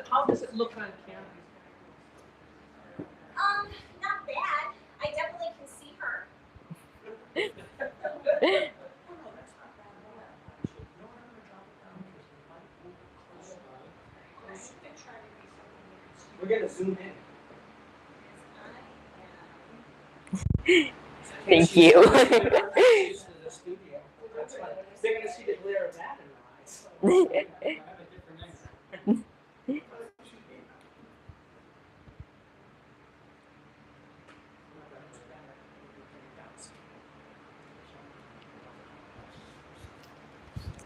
How does it look on camera? Not bad. I definitely can see her. We're gonna zoom in. Thank you. They're gonna see the glare of that in their eyes.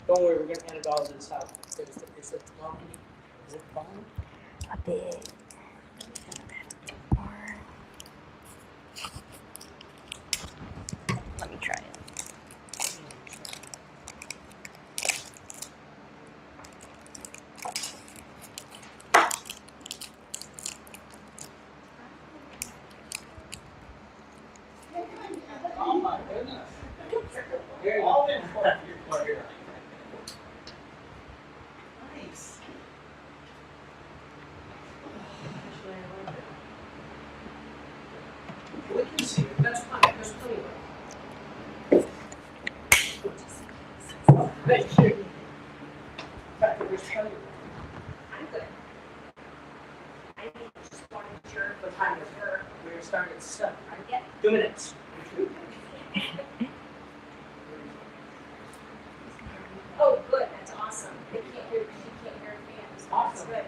Don't worry, we're gonna edit all this out. Is it long? Is it long? A bit. Let me try it. Oh my goodness. Here you go. Nice. We can see it. That's fine. There's plenty of it. Thank you. There's plenty of it. I'm good. I just wanted your What time is it? We're starting at 7, right? Yep. 2 minutes. Oh, good. That's awesome. They can't hear. She can't hear fans. That's Awesome. good.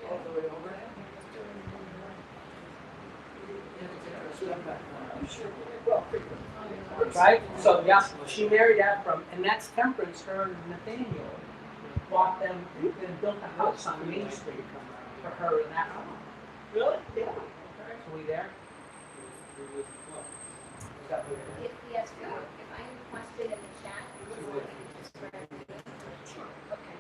All the way over. Right? So, yeah, she married Abram, and that's Temperance, her and Nathaniel. Bought them and built a house on Main Street for her and that. Really? Yeah. So we there? If yes, if I have a question in the chat, just grab it. Okay.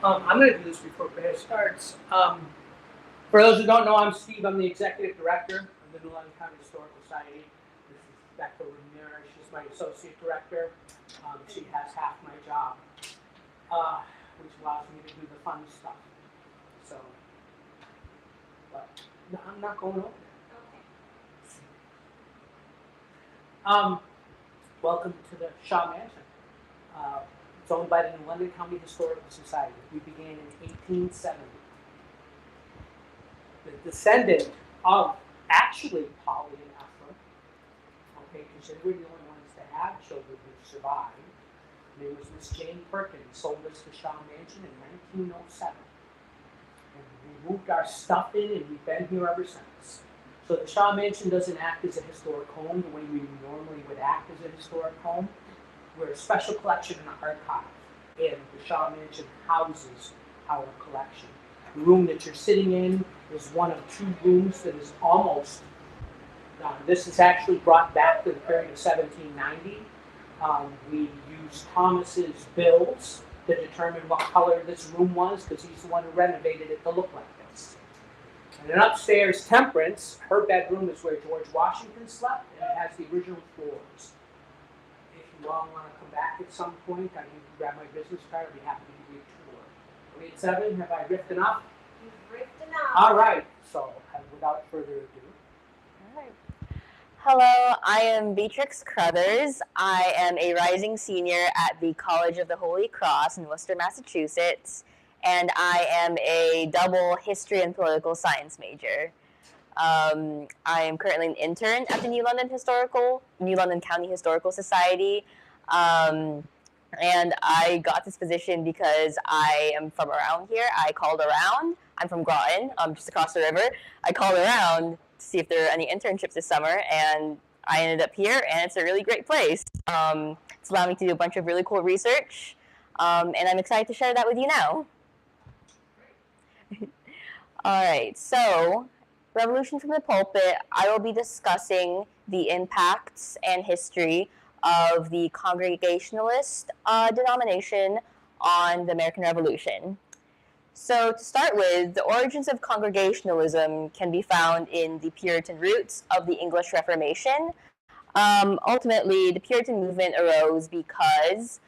I'm going to do this before prayer starts. For those who don't know, I'm Steve. I'm the executive director of the New London County Historical Society. This is Becca Ramirez. She's my associate director. She has half my job, which allows me to do the fun stuff. So, but no, I'm not going over there. Welcome to the Shaw Mansion. It's owned by the New London County Historical Society. We began in 1870. The descendant of actually Polly and Ephraim, okay, because they were the only ones to have children who survived. There was Miss Jane Perkins, sold us the Shaw Mansion in 1907. And we moved our stuff in, and we've been here ever since. So the Shaw Mansion doesn't act as a historic home the way we normally would act as a historic home. We're a special collection and archive, and the Shaw Mansion houses our collection. The room that you're sitting in is one of 2 rooms that is almost done. This is actually brought back to the period of 1790. We used Thomas's bills to determine what color this room was, because he's the one who renovated it to look like this. And then upstairs, Temperance, her bedroom is where George Washington slept, and it has the original floors. If you all want to come back at some point, I can grab my business card. I'd be happy to give you a tour. Are we at 7? Have I riffed enough? You've ripped enough. All right. So, without further ado. All right. Hello, I am Beatrix Crothers. I am a rising senior at the College of the Holy Cross in Worcester, Massachusetts, and I am a double history and political science major. I am currently an intern at the New London County Historical Society. And I got this position because I am from around here. I called around. I'm from Groton, just across the river. I called around to see if there are any internships this summer, and I ended up here, and it's a really great place. It's allowed me to do a bunch of really cool research, and I'm excited to share that with you now. All right, so Revolution from the Pulpit, I will be discussing the impacts and history of the Congregationalist denomination on the American Revolution. So to start with, the origins of Congregationalism can be found in the Puritan roots of the English Reformation. Ultimately, the Puritan movement arose because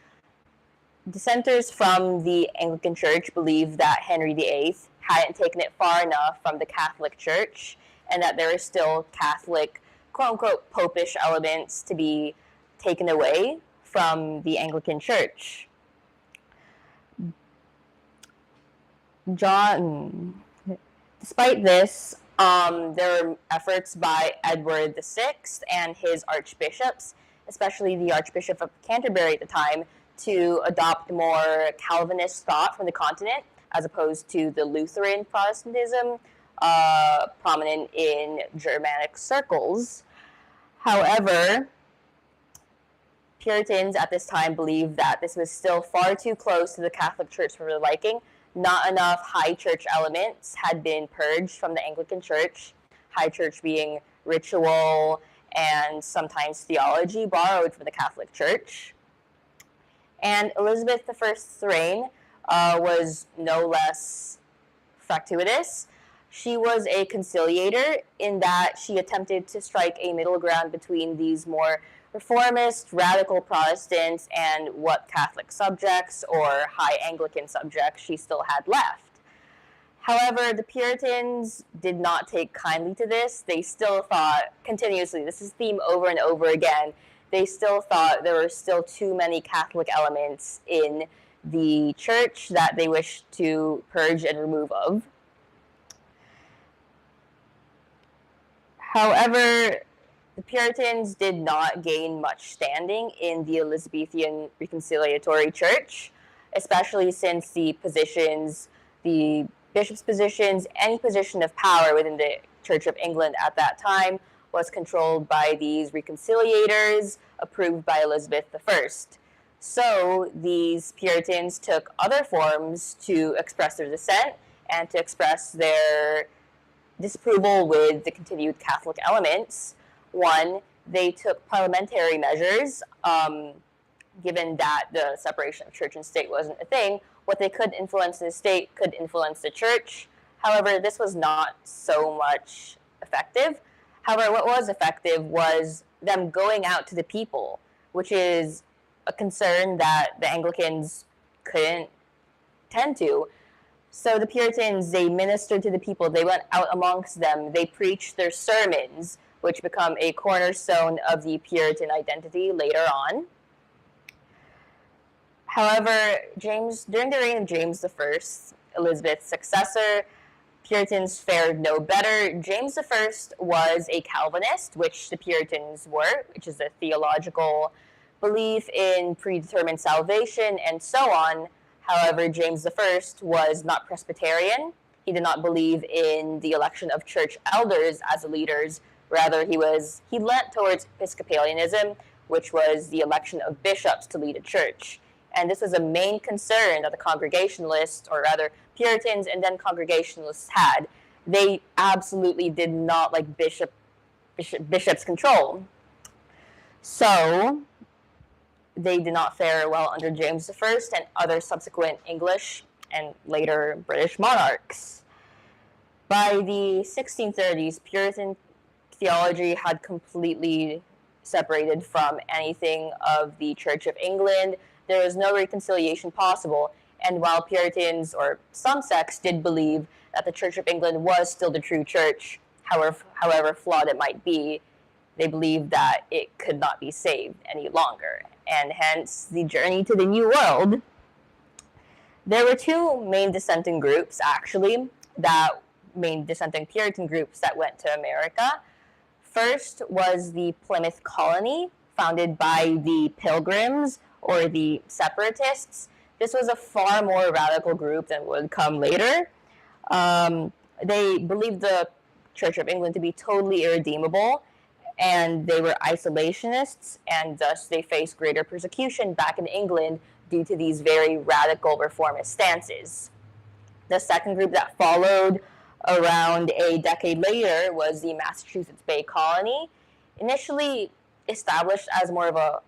dissenters from the Anglican Church believed that Henry VIII hadn't taken it far enough from the Catholic Church, and that there were still Catholic, quote-unquote, popish elements to be taken away from the Anglican Church. Despite this, there were efforts by Edward VI and his archbishops, especially the Archbishop of Canterbury at the time, to adopt more Calvinist thought from the continent, as opposed to the Lutheran Protestantism prominent in Germanic circles. However, Puritans at this time believed that this was still far too close to the Catholic Church for their liking. Not enough high church elements had been purged from the Anglican Church, high church being ritual and sometimes theology borrowed from the Catholic Church. And Elizabeth I's reign was no less fractious. She was a conciliator in that she attempted to strike a middle ground between these more reformist, radical Protestants and what Catholic subjects or high Anglican subjects she still had left. However, the Puritans did not take kindly to this. They still thought, continuously, this is theme over and over again, they still thought there were still too many Catholic elements in the church that they wished to purge and remove of. However, the Puritans did not gain much standing in the Elizabethan reconciliatory church, especially since the positions, the bishops' positions, any position of power within the Church of England at that time was controlled by these reconciliators approved by Elizabeth I. So these Puritans took other forms to express their dissent and to express their disapproval with the continued Catholic elements. One, they took parliamentary measures, given that the separation of church and state wasn't a thing. What they could influence in the state could influence the church. However, this was not so much effective. However, what was effective was them going out to the people, which is a concern that the Anglicans couldn't tend to. So the Puritans, they ministered to the people. They went out amongst them. They preached their sermons, which become a cornerstone of the Puritan identity later on. However, during the reign of James I, Elizabeth's successor, Puritans fared no better. James I was a Calvinist, which the Puritans were, which is a theological belief in predetermined salvation and so on. However, James I was not Presbyterian. He did not believe in the election of church elders as leaders. Rather, he leant towards Episcopalianism, which was the election of bishops to lead a church. And this was a main concern that the Congregationalists, or rather Puritans and then Congregationalists had. They absolutely did not like bishops' control. So they did not fare well under James I and other subsequent English and later British monarchs. By the 1630s, Puritan theology had completely separated from anything of the Church of England. There was no reconciliation possible, and while Puritans, or some sects, did believe that the Church of England was still the true church, however flawed it might be, they believed that it could not be saved any longer, and hence the journey to the New World. There were two main dissenting groups, actually, main dissenting Puritan groups that went to America. First was the Plymouth Colony, founded by the Pilgrims, or the Separatists. This was a far more radical group than would come later. They believed the Church of England to be totally irredeemable, and they were isolationists, and thus they faced greater persecution back in England due to these very radical reformist stances. The second group that followed around a decade later was the Massachusetts Bay Colony, initially established as more of a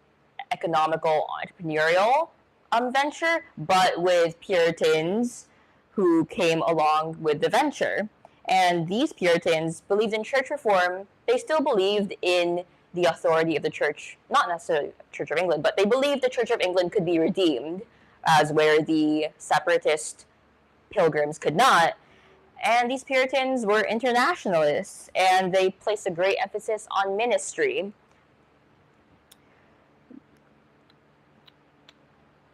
economical entrepreneurial venture, but with Puritans who came along with the venture. And these Puritans believed in church reform. They still believed in the authority of the church, not necessarily the Church of England, but they believed the Church of England could be redeemed, as where the separatist pilgrims could not. And these Puritans were internationalists, and they placed a great emphasis on ministry.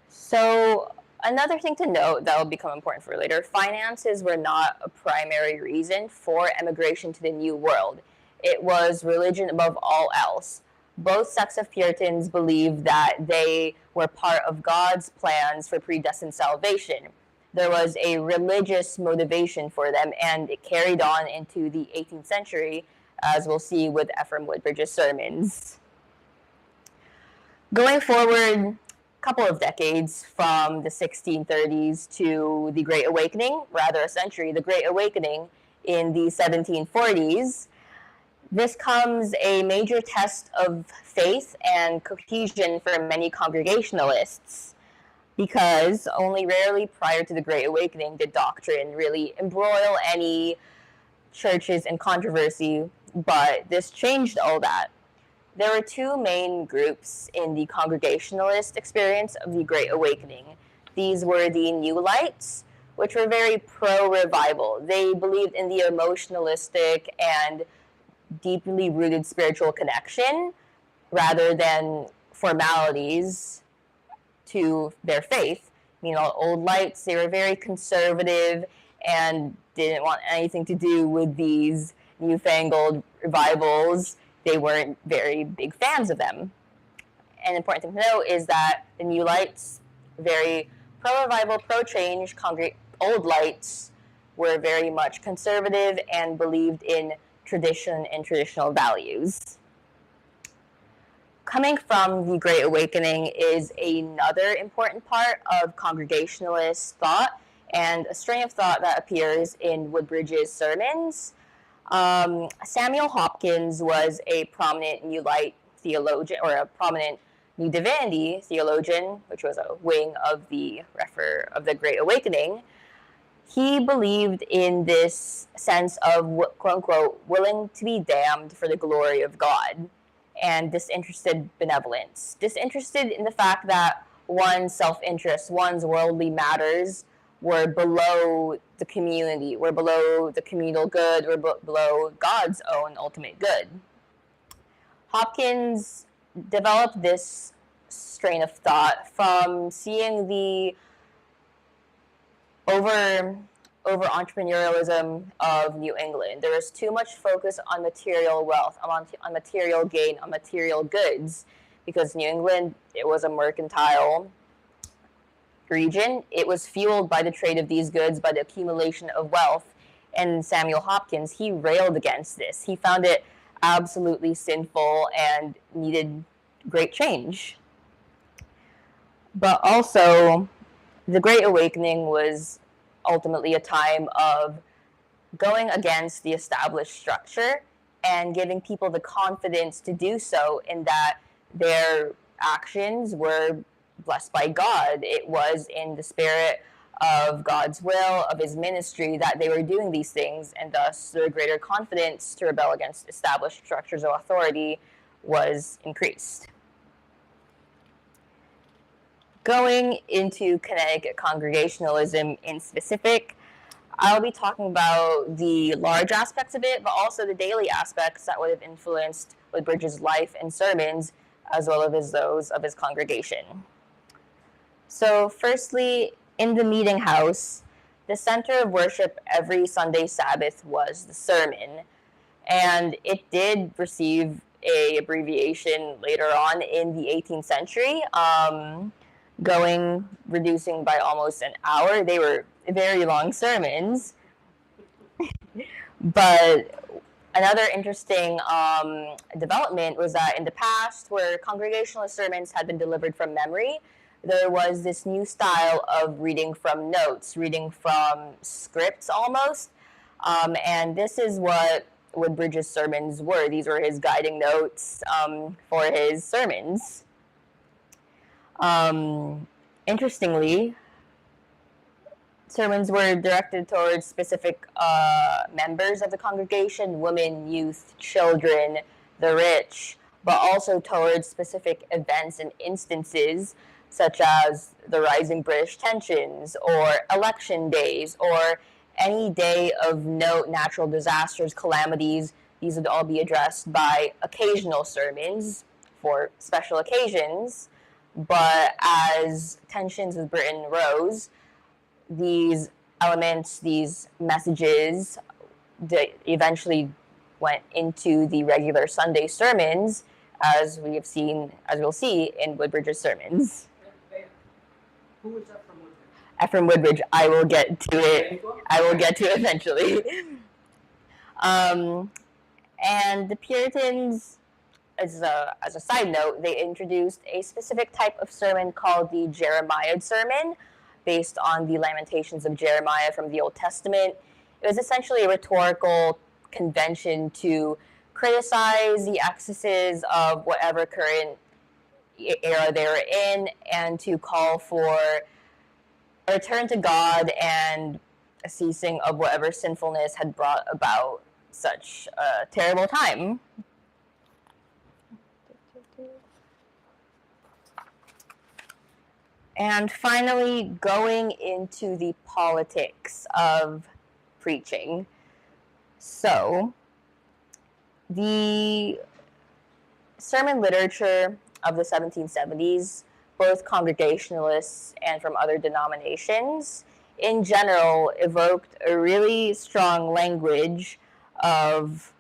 So another thing to note that will become important for later, finances were not a primary reason for emigration to the New World. It was religion above all else. Both sects of Puritans believed that they were part of God's plans for predestined salvation. There was a religious motivation for them, and it carried on into the 18th century, as we'll see with Ephraim Woodbridge's sermons. Going forward, couple of decades from the 1630s to the Great Awakening, rather a century, the Great Awakening in the 1740s. This comes a major test of faith and cohesion for many Congregationalists, because only rarely prior to the Great Awakening did doctrine really embroil any churches in controversy, but this changed all that. There were two main groups in the Congregationalist experience of the Great Awakening. These were the New Lights, which were very pro-revival. They believed in the emotionalistic and deeply rooted spiritual connection rather than formalities to their faith. You know, Old Lights, they were very conservative and didn't want anything to do with these newfangled revivals. They weren't very big fans of them. An important thing to note is that the New Lights, very pro-revival, pro-change. Old Lights were very much conservative and believed in tradition and traditional values. Coming from the Great Awakening is another important part of Congregationalist thought, and a strain of thought that appears in Woodbridge's sermons. Samuel Hopkins was a prominent New Light theologian, or a prominent New Divinity theologian, which was a wing of the Great Awakening. He believed in this sense of, quote unquote, willing to be damned for the glory of God, and disinterested benevolence. Disinterested in the fact that one's self-interest, one's worldly matters were below the community, were below the communal good, were below God's own ultimate good. Hopkins developed this strain of thought from seeing the over entrepreneurialism of New England. There was too much focus on material wealth, on material gain, on material goods, because New England, it was a mercantile region. It was fueled by the trade of these goods, by the accumulation of wealth. And Samuel Hopkins, he railed against this. He found it absolutely sinful and needed great change. But also, the Great Awakening was ultimately a time of going against the established structure and giving people the confidence to do so, in that their actions were blessed by God. It was in the spirit of God's will, of his ministry, that they were doing these things, and thus their greater confidence to rebel against established structures of authority was increased. Going into Connecticut Congregationalism in specific, I'll be talking about the large aspects of it, but also the daily aspects that would have influenced Woodbridge's life and sermons, as well as those of his congregation. So firstly, in the meeting house, the center of worship every Sunday Sabbath was the sermon, and it did receive a abbreviation later on in the 18th century, reducing by almost an hour. They were very long sermons. But another interesting development was that in the past, where congregational sermons had been delivered from memory, there was this new style of reading from notes, reading from scripts almost. And this is what Woodbridge's sermons were. These were his guiding notes for his sermons. Interestingly, sermons were directed towards specific members of the congregation, women, youth, children, the rich, but also towards specific events and instances, such as the rising British tensions, or election days, or any day of note, natural disasters, calamities. These would all be addressed by occasional sermons for special occasions. But as tensions with Britain rose, these elements, these messages, eventually went into the regular Sunday sermons, as we'll see in Woodbridge's sermons. Who was that from Woodbridge? From Woodbridge, I will get to it. I will get to it eventually. And the Puritans, as a side note, they introduced a specific type of sermon called the Jeremiah sermon, based on the Lamentations of Jeremiah from the Old Testament. It was essentially a rhetorical convention to criticize the excesses of whatever current era they were in, and to call for a return to God and a ceasing of whatever sinfulness had brought about such a terrible time. And finally, going into the politics of preaching. So, the sermon literature of the 1770s, both Congregationalists and from other denominations, in general, evoked a really strong language of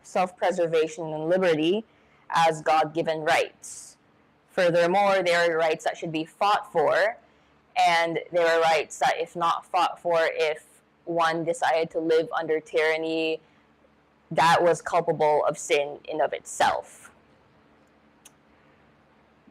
self-preservation and liberty as God-given rights. Furthermore, there are rights that should be fought for, and there are rights that, if not fought for, if one decided to live under tyranny, that was culpable of sin in of itself.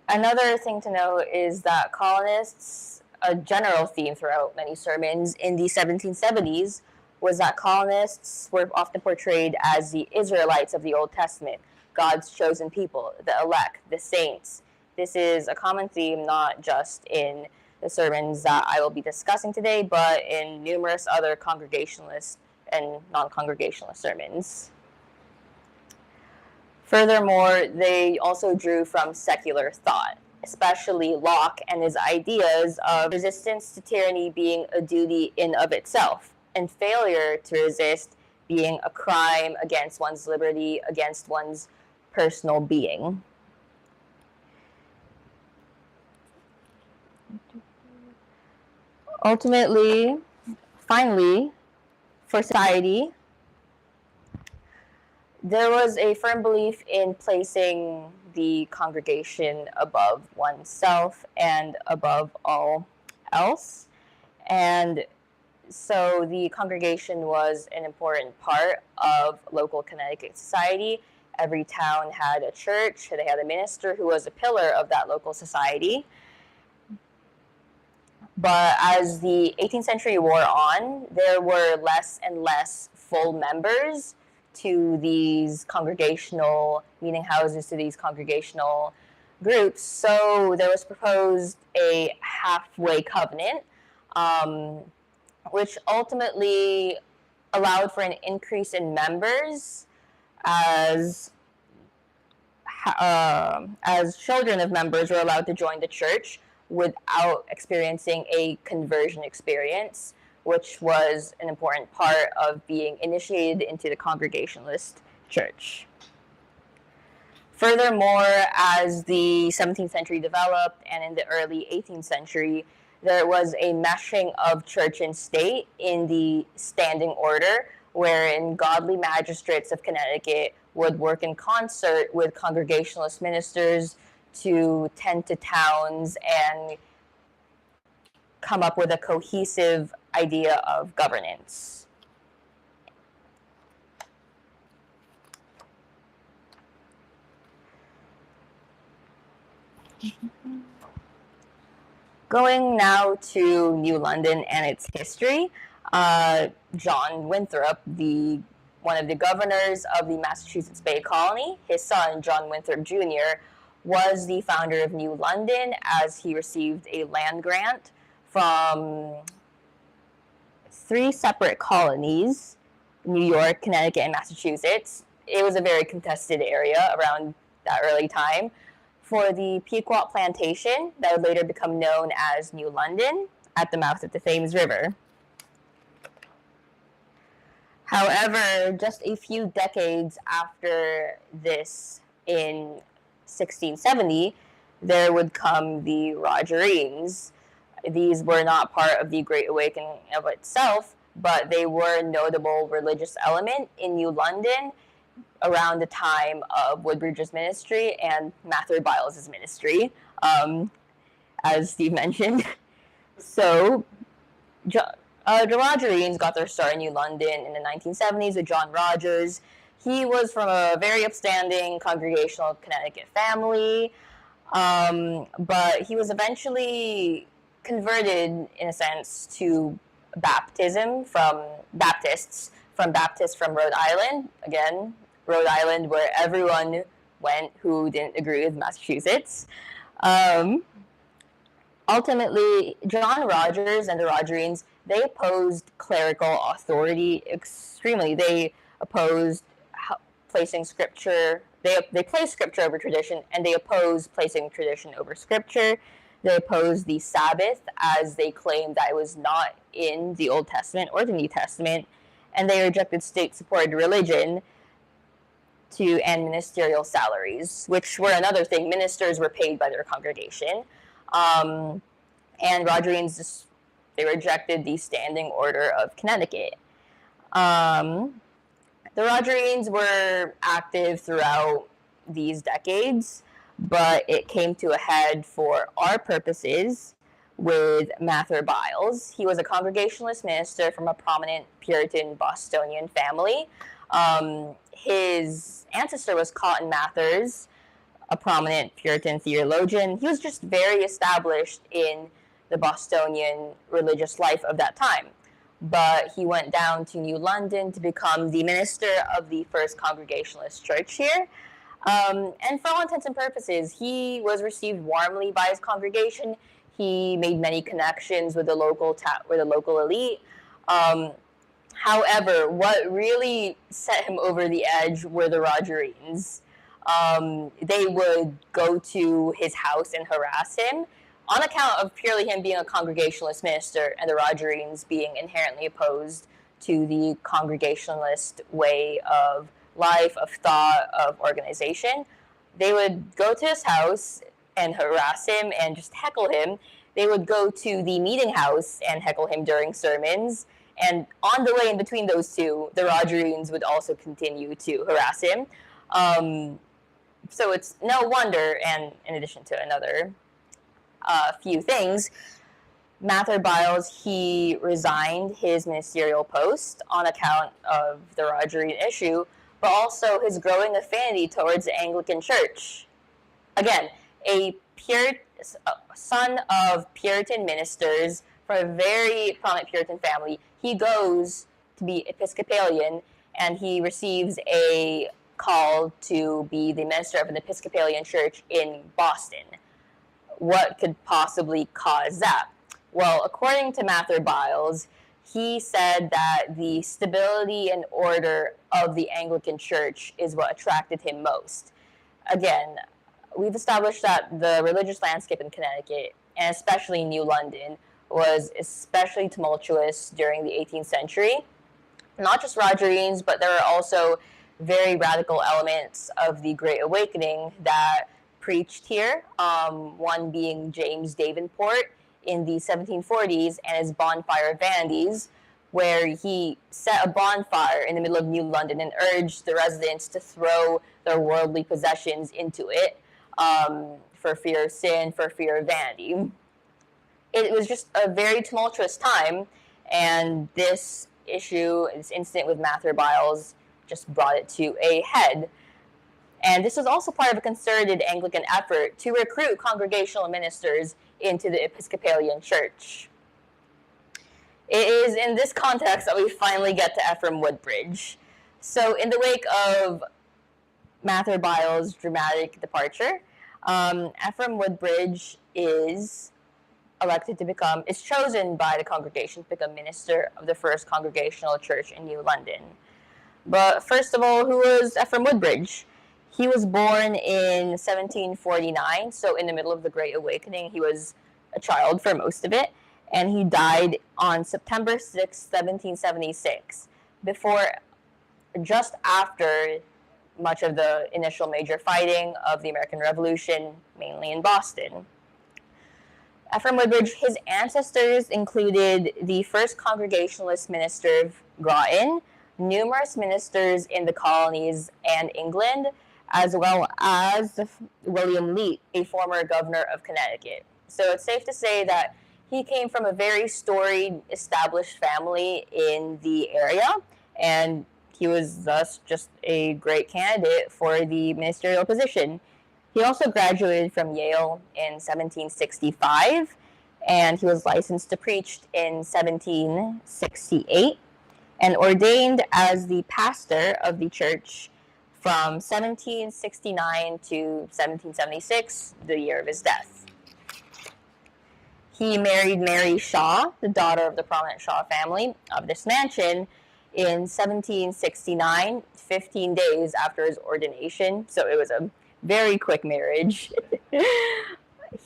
Another thing to note is that colonists, a general theme throughout many sermons in the 1770s, was that colonists were often portrayed as the Israelites of the Old Testament, God's chosen people, the elect, the saints. This is a common theme not just in the sermons that I will be discussing today, but in numerous other Congregationalist and non-Congregationalist sermons. Furthermore, they also drew from secular thought, especially Locke and his ideas of resistance to tyranny being a duty in of itself, and failure to resist being a crime against one's liberty, against one's personal being. Ultimately, finally, for society, there was a firm belief in placing the congregation above oneself and above all else. And so the congregation was an important part of local Connecticut society. Every town had a church, they had a minister who was a pillar of that local society. But as the 18th century wore on, there were less and less full members to these congregational meeting houses, to these congregational groups. So there was proposed a halfway covenant, which ultimately allowed for an increase in members as children of members were allowed to join the church without experiencing a conversion experience, which was an important part of being initiated into the Congregationalist church. Furthermore, as the 17th century developed and in the early 18th century, there was a meshing of church and state in the standing order, wherein godly magistrates of Connecticut would work in concert with Congregationalist ministers to tend to towns and come up with a cohesive idea of governance. Going now to New London and its history, John Winthrop, one of the governors of the Massachusetts Bay Colony, his son, John Winthrop Jr., was the founder of New London, as he received a land grant from 3 separate colonies, New York, Connecticut, and Massachusetts. It was a very contested area around that early time, for the Pequot Plantation that would later become known as New London at the mouth of the Thames River. However, just a few decades after this, in 1670, there would come the Rogerines. These were not part of the Great Awakening of itself, but they were a notable religious element in New London around the time of Woodbridge's ministry and Mather Byles' ministry, as Steve mentioned. So, the Rogerines got their start in New London in the 1970s with John Rogers. He was from a very upstanding Congregational Connecticut family, but he was eventually converted, in a sense, to Baptists from Baptists from Rhode Island. Again, Rhode Island, where everyone went who didn't agree with Massachusetts. Ultimately, John Rogers and the Rogerines, they opposed clerical authority extremely. They opposed placing scripture. They placed scripture over tradition, and they opposed placing tradition over scripture. They opposed the Sabbath, as they claimed that it was not in the Old Testament or the New Testament, and they rejected state-supported religion and ministerial salaries, which were another thing. Ministers were paid by their congregation. And Rogerines, they rejected the Standing Order of Connecticut. The Rogerines were active throughout these decades, but it came to a head for our purposes with Mather Byles. He was a Congregationalist minister from a prominent Puritan Bostonian family. His ancestor was Cotton Mathers, a prominent Puritan theologian. He was just very established in the Bostonian religious life of that time. But he went down to New London to become the minister of the First Congregationalist Church here. And for all intents and purposes, he was received warmly by his congregation. He made many connections with the local elite. However, what really set him over the edge were the Rogerines. They would go to his house and harass him on account of purely him being a Congregationalist minister and the Rogerines being inherently opposed to the Congregationalist way of life, of thought, of organization. They would go to his house and harass him and just heckle him. They would go to the meeting house and heckle him during sermons. And on the way in between those two, the Rogerines would also continue to harass him. So it's no wonder, and in addition to another few things, Mather Byles, he resigned his ministerial post on account of the Rogerine issue, but also his growing affinity towards the Anglican Church. Again, a son of Puritan ministers from a very prominent Puritan family, he goes to be Episcopalian, and he receives a call to be the minister of an Episcopalian church in Boston. What could possibly cause that? Well, according to Mather Byles, he said that the stability and order of the Anglican Church is what attracted him most. Again, we've established that the religious landscape in Connecticut, and especially New London, was especially tumultuous during the 18th century. Not just Rogerines, but there are also very radical elements of the Great Awakening that preached here, one being James Davenport in the 1740s and his Bonfire of Vanities, where he set a bonfire in the middle of New London and urged the residents to throw their worldly possessions into it, for fear of sin, for fear of vanity. It was just a very tumultuous time, and this incident with Mather Byles, just brought it to a head. And this was also part of a concerted Anglican effort to recruit congregational ministers into the Episcopalian Church. It is in this context that we finally get to Ephraim Woodbridge. So in the wake of Mather Byles' dramatic departure, Ephraim Woodbridge is chosen by the congregation to become minister of the First Congregational Church in New London. But first of all, who was Ephraim Woodbridge? He was born in 1749, so in the middle of the Great Awakening. He was a child for most of it, and he died on September 6, 1776, just after much of the initial major fighting of the American Revolution, mainly in Boston. Ephraim Woodbridge, his ancestors included the first Congregationalist minister of Groton, numerous ministers in the colonies and England, as well as William Leete, a former governor of Connecticut. So it's safe to say that he came from a very storied, established family in the area, and he was thus just a great candidate for the ministerial position. He also graduated from Yale in 1765, and he was licensed to preach in 1768, and ordained as the pastor of the church from 1769 to 1776, the year of his death. He married Mary Shaw, the daughter of the prominent Shaw family of this mansion, in 1769, 15 days after his ordination, so it was a very quick marriage.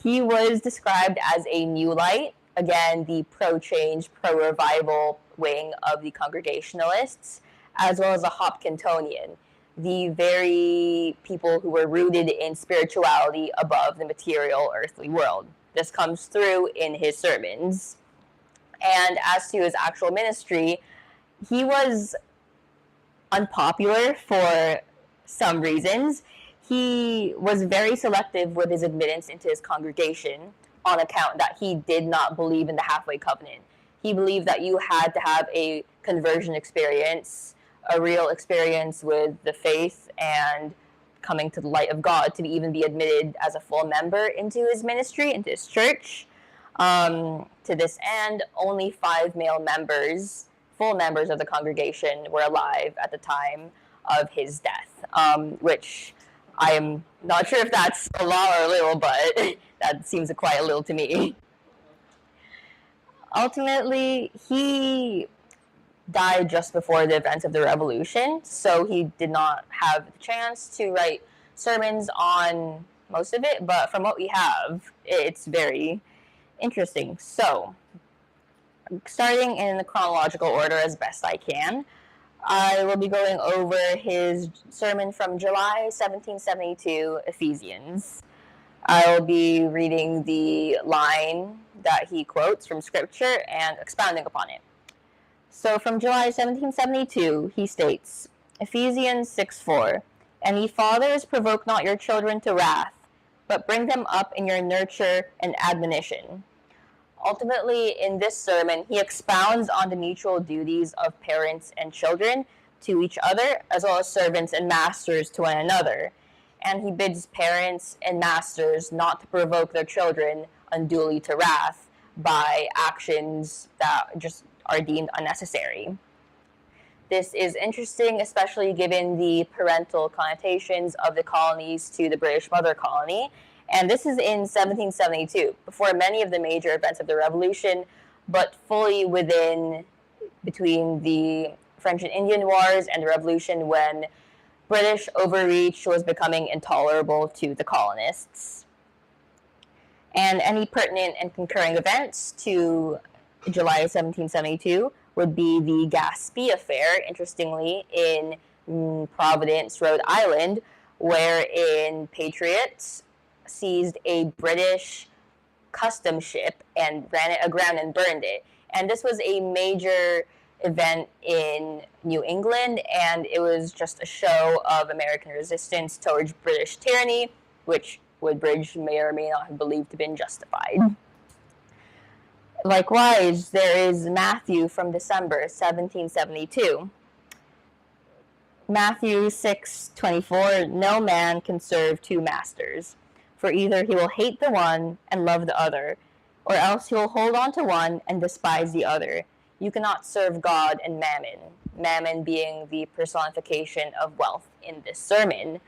He was described as a New Light, again, the pro-change, pro-revival wing of the Congregationalists, as well as a Hopkintonian, the very people who were rooted in spirituality above the material earthly world. This comes through in his sermons. And as to his actual ministry, he was unpopular for some reasons. He was very selective with his admittance into his congregation on account that he did not believe in the halfway covenant. He believed that you had to have a conversion experience, a real experience with the faith and coming to the light of God to even be admitted as a full member into his ministry, into his church. To this end, only 5 male members, full members of the congregation, were alive at the time of his death, which I am not sure if that's a lot or a little, but that seems quite a little to me. Ultimately, he died just before the events of the Revolution, so he did not have the chance to write sermons on most of it, but from what we have, it's very interesting. So, starting in the chronological order as best I can, I will be going over his sermon from July 1772, Ephesians. I will be reading the line that he quotes from Scripture and expounding upon it. So from July 1772, he states, Ephesians 6:4, "And ye fathers, provoke not your children to wrath, but bring them up in your nurture and admonition." Ultimately, in this sermon, he expounds on the mutual duties of parents and children to each other, as well as servants and masters to one another. And he bids parents and masters not to provoke their children unduly to wrath by actions that just are deemed unnecessary. This is interesting, especially given the parental connotations of the colonies to the British mother colony. And this is in 1772, before many of the major events of the Revolution, but fully between the French and Indian Wars and the Revolution, when British overreach was becoming intolerable to the colonists. And any pertinent and concurring events to July 1772 would be the Gaspee Affair, interestingly, in Providence, Rhode Island, wherein patriots seized a British custom ship and ran it aground and burned it. And this was a major event in New England, and it was just a show of American resistance towards British tyranny, which Woodbridge may or may not have believed to have been justified. Likewise, there is Matthew from December 1772. Matthew 6:24, no man can serve two masters, for either he will hate the one and love the other, or else he will hold on to one and despise the other. You cannot serve God and mammon, mammon being the personification of wealth in this sermon.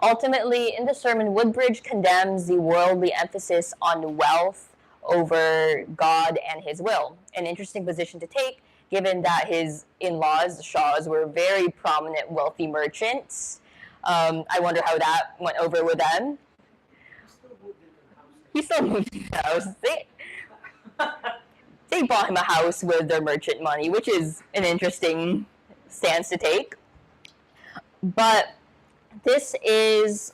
Ultimately, in the sermon, Woodbridge condemns the worldly emphasis on wealth over God and his will. An interesting position to take, given that his in-laws, the Shaws, were very prominent wealthy merchants. I wonder how that went over with them. He still moved in the house. They bought him a house with their merchant money, which is an interesting stance to take. But this is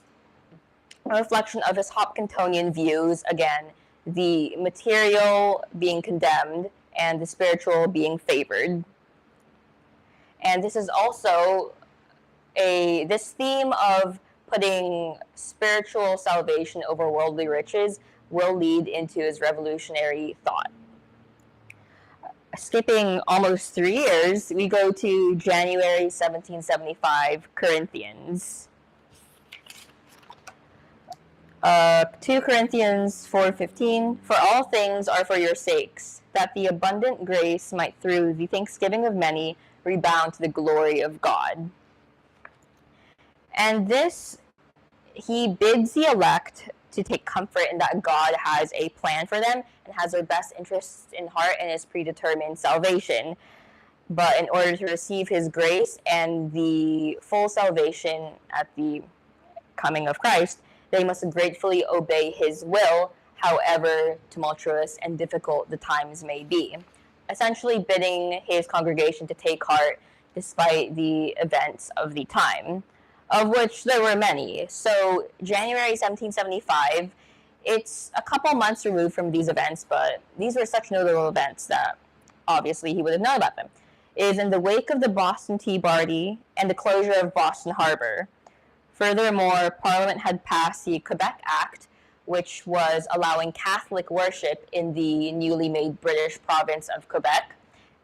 a reflection of his Hopkintonian views, again, the material being condemned and the spiritual being favored. And this is also this theme of putting spiritual salvation over worldly riches will lead into his revolutionary thought. Skipping almost 3 years, we go to January 1775, Corinthians. 2 Corinthians 4:15, for all things are for your sakes, that the abundant grace might through the thanksgiving of many rebound to the glory of God. And this, he bids the elect to take comfort in that God has a plan for them and has their best interests in heart and his predetermined salvation. But in order to receive his grace and the full salvation at the coming of Christ, they must gratefully obey his will, however tumultuous and difficult the times may be. Essentially bidding his congregation to take heart despite the events of the time, of which there were many. So January 1775, it's a couple months removed from these events, but these were such notable events that obviously he would have known about them. It is in the wake of the Boston Tea Party and the closure of Boston Harbor. Furthermore, Parliament had passed the Quebec Act, which was allowing Catholic worship in the newly made British province of Quebec,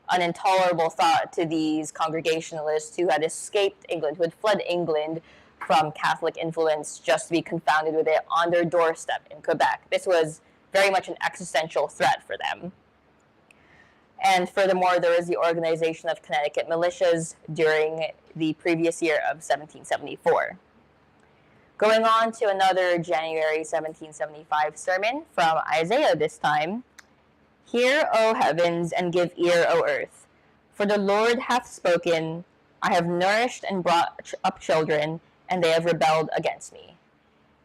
an intolerable thought to these Congregationalists who had escaped England, who had fled England from Catholic influence just to be confounded with it on their doorstep in Quebec. This was very much an existential threat for them. And furthermore, there was the organization of Connecticut militias during the previous year of 1774. Going on to another January 1775 sermon from Isaiah this time. Hear, O heavens, and give ear, O earth. For the Lord hath spoken, I have nourished and brought up children, and they have rebelled against me.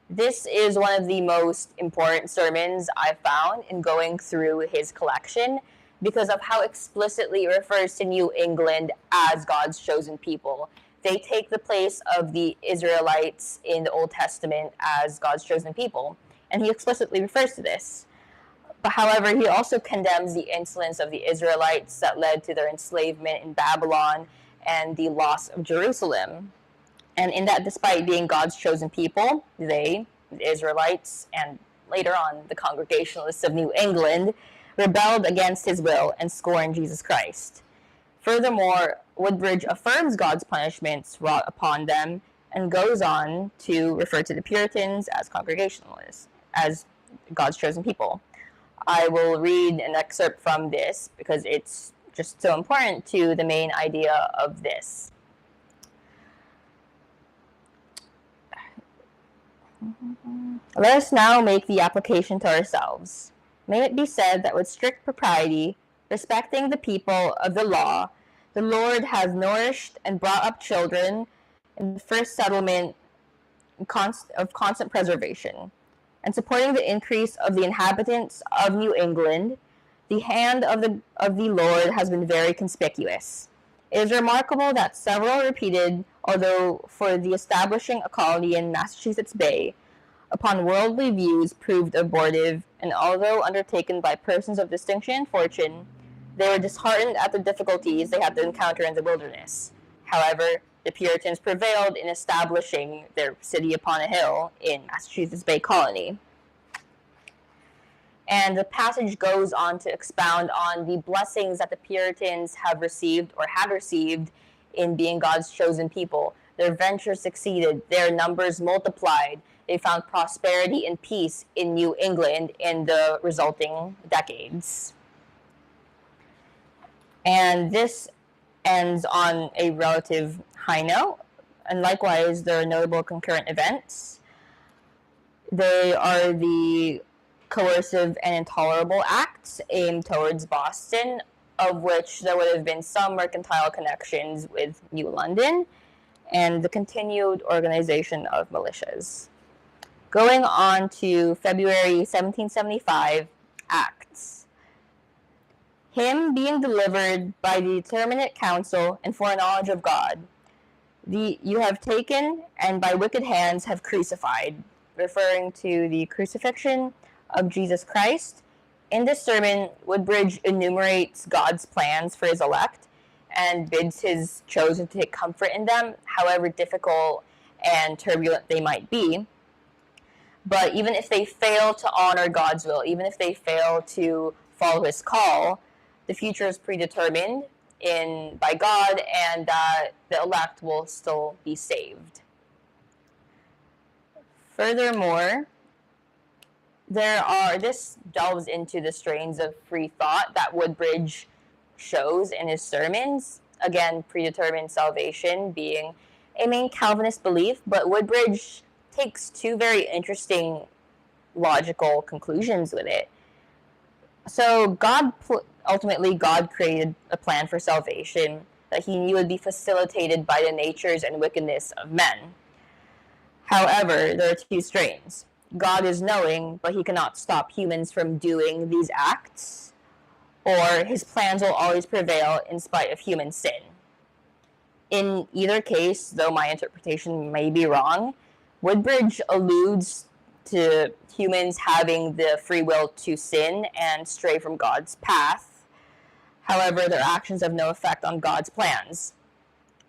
This is one of the most important sermons I've found in going through his collection because of how explicitly it refers to New England as God's chosen people. They take the place of the Israelites in the Old Testament as God's chosen people, and he explicitly refers to this. But however, he also condemns the insolence of the Israelites that led to their enslavement in Babylon and the loss of Jerusalem. And in that, despite being God's chosen people, they, the Israelites, and later on the Congregationalists of New England, rebelled against his will and scorned Jesus Christ. Furthermore, Woodbridge affirms God's punishments wrought upon them and goes on to refer to the Puritans as Congregationalists, as God's chosen people. I will read an excerpt from this because it's just so important to the main idea of this. Let us now make the application to ourselves. May it be said that with strict propriety, respecting the people of the law, the Lord has nourished and brought up children in the first settlement of constant preservation, and supporting the increase of the inhabitants of New England, the hand of the Lord has been very conspicuous. It is remarkable that several repeated, although for the establishing a colony in Massachusetts Bay, upon worldly views proved abortive, and although undertaken by persons of distinction and fortune, They were disheartened at the difficulties they had to encounter in the wilderness. However, the Puritans prevailed in establishing their city upon a hill in Massachusetts Bay Colony. And the passage goes on to expound on the blessings that the Puritans have received or had received in being God's chosen people. Their venture succeeded. Their numbers multiplied. They found prosperity and peace in New England in the resulting decades. And this ends on a relative high note. And likewise, there are notable concurrent events. They are the coercive and intolerable acts aimed towards Boston, of which there would have been some mercantile connections with New London, and the continued organization of militias. Going on to February 1775, Acts. Him being delivered by the determinate counsel and foreknowledge of God, you have taken and by wicked hands have crucified, referring to the crucifixion of Jesus Christ. In this sermon, Woodbridge enumerates God's plans for his elect and bids his chosen to take comfort in them, however difficult and turbulent they might be. But even if they fail to honor God's will, even if they fail to follow his call, the future is predetermined by God, and that the elect will still be saved. Furthermore, this delves into the strains of free thought that Woodbridge shows in his sermons. Again, predetermined salvation being a main Calvinist belief, but Woodbridge takes two very interesting logical conclusions with it. So ultimately, God created a plan for salvation that he knew would be facilitated by the natures and wickedness of men. However, there are two strains. God is knowing, but he cannot stop humans from doing these acts, or his plans will always prevail in spite of human sin. In either case, though my interpretation may be wrong, Woodbridge alludes to humans having the free will to sin and stray from God's path. However, their actions have no effect on God's plans.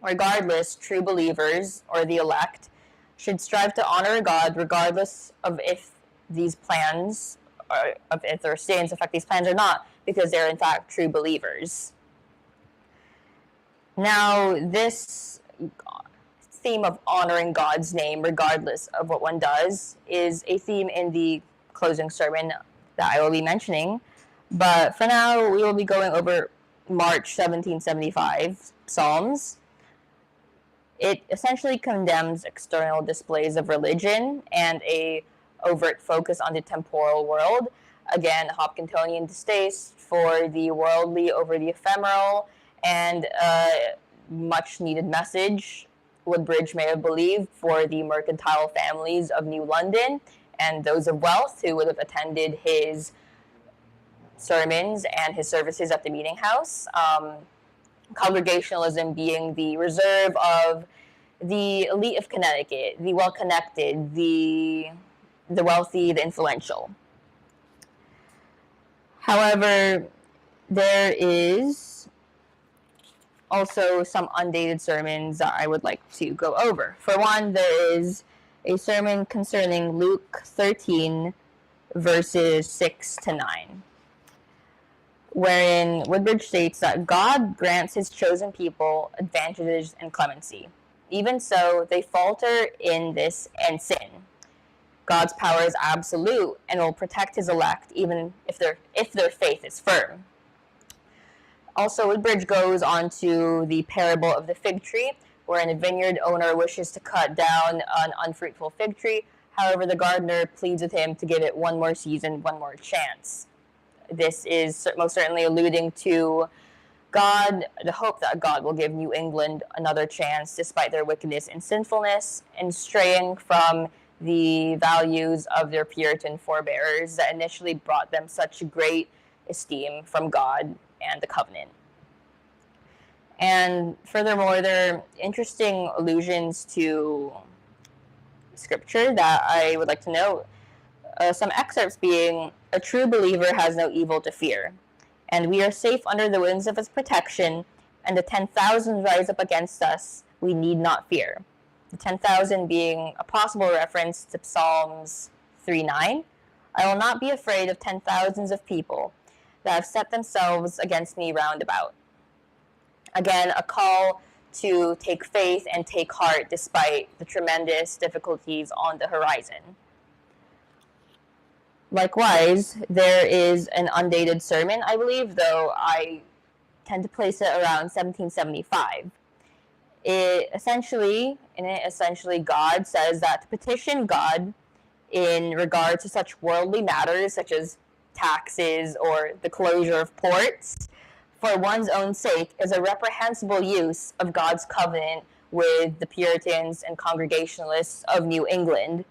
Regardless, true believers, or the elect, should strive to honor God regardless of if these plans, or if their sins affect these plans or not, because they're in fact true believers. Now, this theme of honoring God's name regardless of what one does is a theme in the closing sermon that I will be mentioning. But for now, we will be going over March 1775 Psalms. It essentially condemns external displays of religion and a overt focus on the temporal world. Again, Hopkintonian distaste for the worldly over the ephemeral, and a much needed message Woodbridge may have believed for the mercantile families of New London and those of wealth who would have attended his sermons and his services at the meeting house. Congregationalism being the reserve of the elite of Connecticut, the well-connected, the wealthy, the influential. However, there is also some undated sermons that I would like to go over. For one, there is a sermon concerning Luke 13, verses 6 to 9, wherein Woodbridge states that God grants his chosen people advantages and clemency. Even so, they falter in this and sin. God's power is absolute and will protect his elect even if their faith is firm. Also, Woodbridge goes on to the parable of the fig tree, wherein a vineyard owner wishes to cut down an unfruitful fig tree. However, the gardener pleads with him to give it one more season, one more chance. This is most certainly alluding to God, the hope that God will give New England another chance despite their wickedness and sinfulness, and straying from the values of their Puritan forebears that initially brought them such great esteem from God and the covenant. And furthermore, there are interesting allusions to scripture that I would like to note. Some excerpts being, a true believer has no evil to fear. and we are safe under the wings of his protection, and the 10,000 rise up against us, we need not fear. The 10,000 being a possible reference to Psalms 3:9. I will not be afraid of 10,000s of people that have set themselves against me round about. Again, a call to take faith and take heart despite the tremendous difficulties on the horizon. Likewise, there is an undated sermon, I believe, though I tend to place it around 1775. In it essentially God says that to petition God in regard to such worldly matters such as taxes or the closure of ports for one's own sake is a reprehensible use of God's covenant with the Puritans and Congregationalists of New England.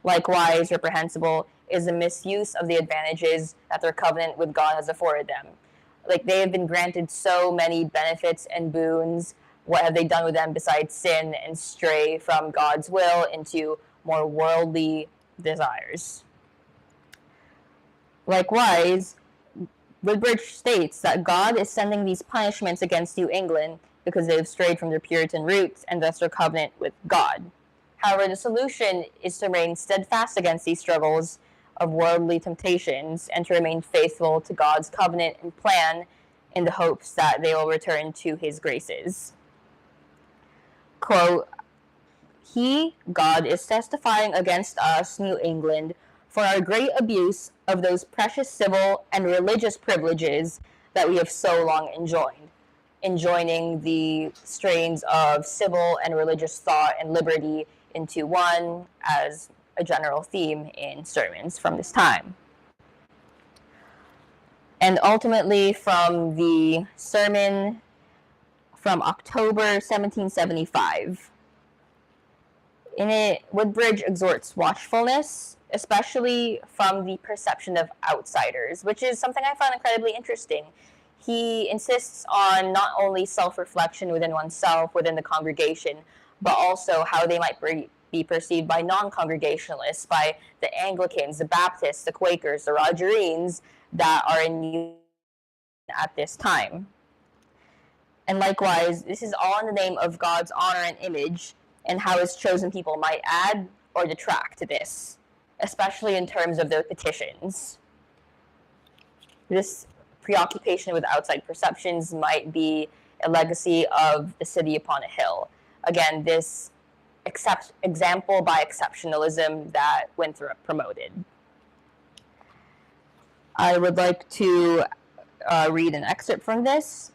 Likewise, reprehensible is the misuse of the advantages that their covenant with God has afforded them. Like, they have been granted so many benefits and boons. What have they done with them besides sin and stray from God's will into more worldly desires? Likewise, Woodbridge states that God is sending these punishments against New England because they have strayed from their Puritan roots and thus their covenant with God. However, the solution is to remain steadfast against these struggles of worldly temptations and to remain faithful to God's covenant and plan in the hopes that they will return to his graces. Quote, he, God, is testifying against us, New England, for our great abuse of those precious civil and religious privileges that we have so long enjoyed, enjoining the strains of civil and religious thought and liberty into one as a general theme in sermons from this time. And ultimately, from the sermon from October 1775, in it, Woodbridge exhorts watchfulness, especially from the perception of outsiders, which is something I found incredibly interesting. He insists on not only self-reflection within oneself, within the congregation, but also how they might be perceived by non-congregationalists, by the Anglicans, the Baptists, the Quakers, the Rogerines that are in use at this time. And likewise, this is all in the name of God's honor and image, and how his chosen people might add or detract to this, especially in terms of their petitions. This preoccupation with outside perceptions might be a legacy of the city upon a hill. Again, this example by exceptionalism that Winthrop promoted. I would like to read an excerpt from this.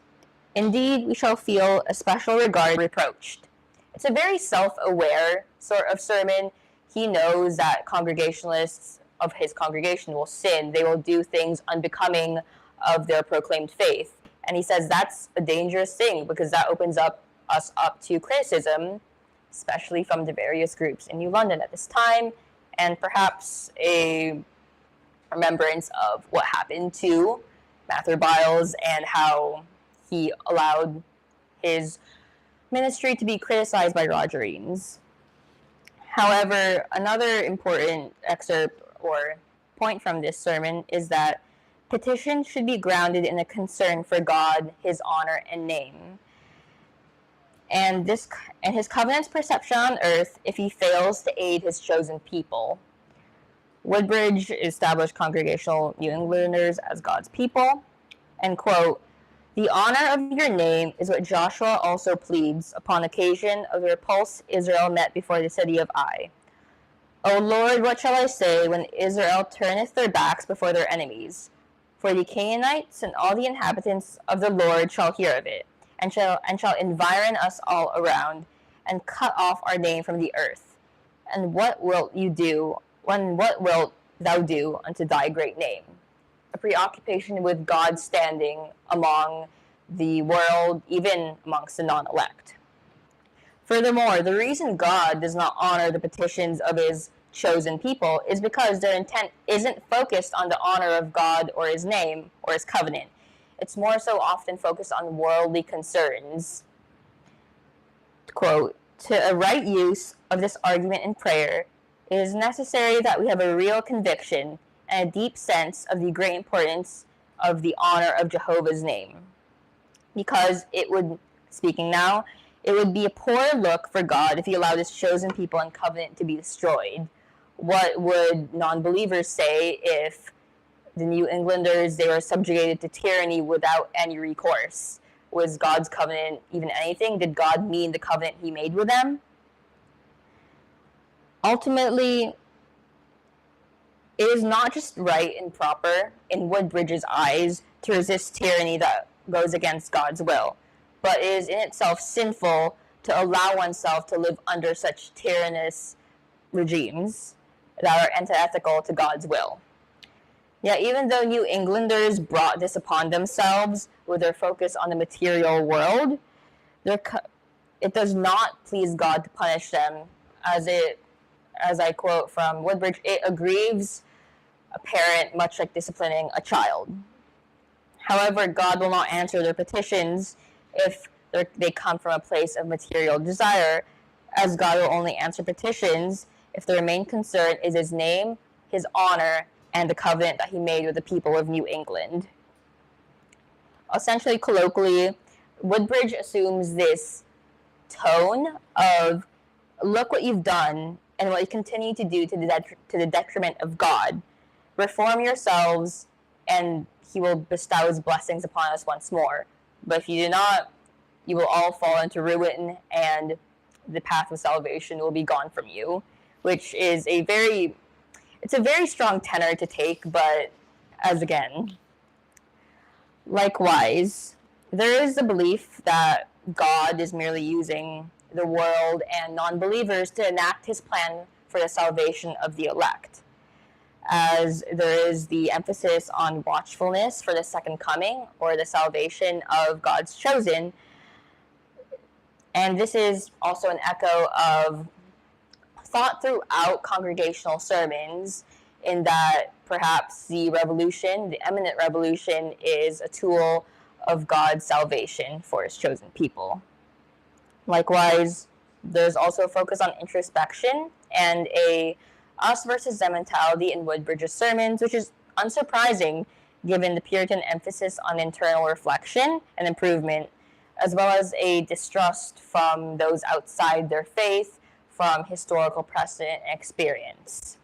Indeed, we shall feel a special regard reproached. It's a very self-aware sort of sermon. He knows that Congregationalists of his congregation will sin. They will do things unbecoming of their proclaimed faith. And he says that's a dangerous thing because that opens us up to criticism, especially from the various groups in New London at this time, and perhaps a remembrance of what happened to Mather Byles and how he allowed his ministry to be criticized by Rogerines. However, another important excerpt or point from this sermon is that petition should be grounded in a concern for God, his honor, and name, and his covenant's perception on earth if he fails to aid his chosen people. Woodbridge established Congregational New Englanders as God's people, and quote, the honor of your name is what Joshua also pleads upon occasion of the repulse Israel met before the city of Ai. O Lord, what shall I say when Israel turneth their backs before their enemies? For the Canaanites and all the inhabitants of the Lord shall hear of it, and shall environ us all around, and cut off our name from the earth. And what wilt you do, what wilt thou do unto thy great name? A preoccupation with God's standing among the world, even amongst the non-elect. Furthermore, the reason God does not honor the petitions of his chosen people is because their intent isn't focused on the honor of God or his name or his covenant. It's more so often focused on worldly concerns. Quote, to a right use of this argument in prayer, it is necessary that we have a real conviction and a deep sense of the great importance of the honor of Jehovah's name. Because it would be a poor look for God if he allowed his chosen people and covenant to be destroyed. What would non-believers say if the New Englanders, they were subjugated to tyranny without any recourse? Was God's covenant even anything? Did God mean the covenant he made with them? Ultimately, it is not just right and proper in Woodbridge's eyes to resist tyranny that goes against God's will, but it is in itself sinful to allow oneself to live under such tyrannous regimes that are antithetical to God's will. Yet even though New Englanders brought this upon themselves with their focus on the material world, it does not please God to punish them, as I quote from Woodbridge, it aggrieves a parent much like disciplining a child. However, God will not answer their petitions if they come from a place of material desire, as God will only answer petitions if their main concern is his name, his honor, and the covenant that he made with the people of New England. Essentially, colloquially, Woodbridge assumes this tone of, look what you've done and what you continue to do to the detriment of God. Reform yourselves, and he will bestow his blessings upon us once more. But if you do not, you will all fall into ruin, and the path of salvation will be gone from you, which is a very strong tenor to take, but as again, likewise, there is the belief that God is merely using the world and non-believers to enact his plan for the salvation of the elect, as there is the emphasis on watchfulness for the second coming or the salvation of God's chosen. And this is also an echo of thought throughout congregational sermons, in that perhaps the imminent revolution, is a tool of God's salvation for his chosen people. Likewise, there's also a focus on introspection and a us versus them mentality in Woodbridge's sermons, which is unsurprising given the Puritan emphasis on internal reflection and improvement, as well as a distrust from those outside their faith, from historical precedent and experience.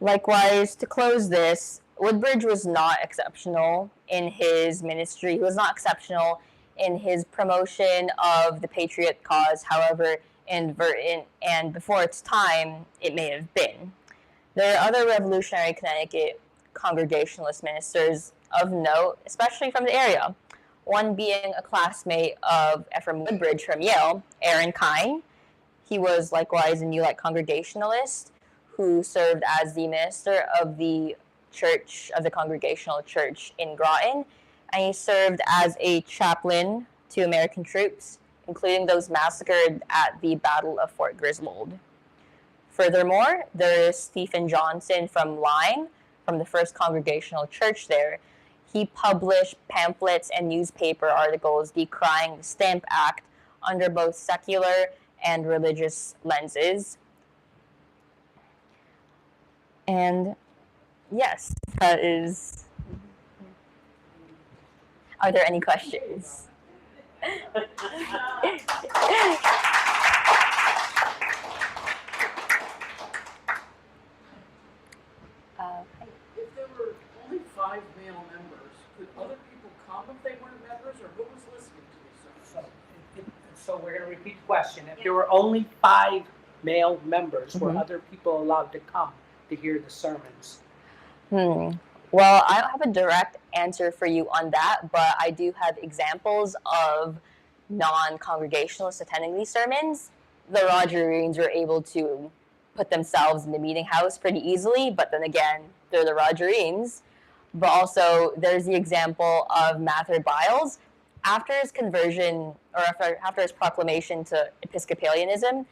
Likewise, to close this, Woodbridge was not exceptional in his ministry. He was not exceptional in his promotion of the patriot cause, however inadvertent and before its time it may have been. There are other revolutionary Connecticut Congregationalist ministers of note, especially from the area, one being a classmate of Ephraim Woodbridge from Yale, Aaron Kine. He was likewise a New Light Congregationalist who served as the minister of the Church of the Congregational Church in Groton, and he served as a chaplain to American troops, including those massacred at the Battle of Fort Griswold. Furthermore, there is Stephen Johnson from Lyme, from the First Congregational Church there. He published pamphlets and newspaper articles decrying the Stamp Act under both secular and religious lenses. And yes, that is. Are there any questions? If there were only 5 male members, could other people come if they weren't members, or who was listening to these sermons? So we're going to repeat the question. If there were only 5 male members, were other people allowed to come to hear the sermons? Well, I don't have a direct answer for you on that, but I do have examples of non-congregationalists attending these sermons. The Rogerines were able to put themselves in the meeting house pretty easily, but then again, they're the Rogerines. But also, there's the example of Mather Byles. After his conversion, or after his proclamation to Episcopalianism,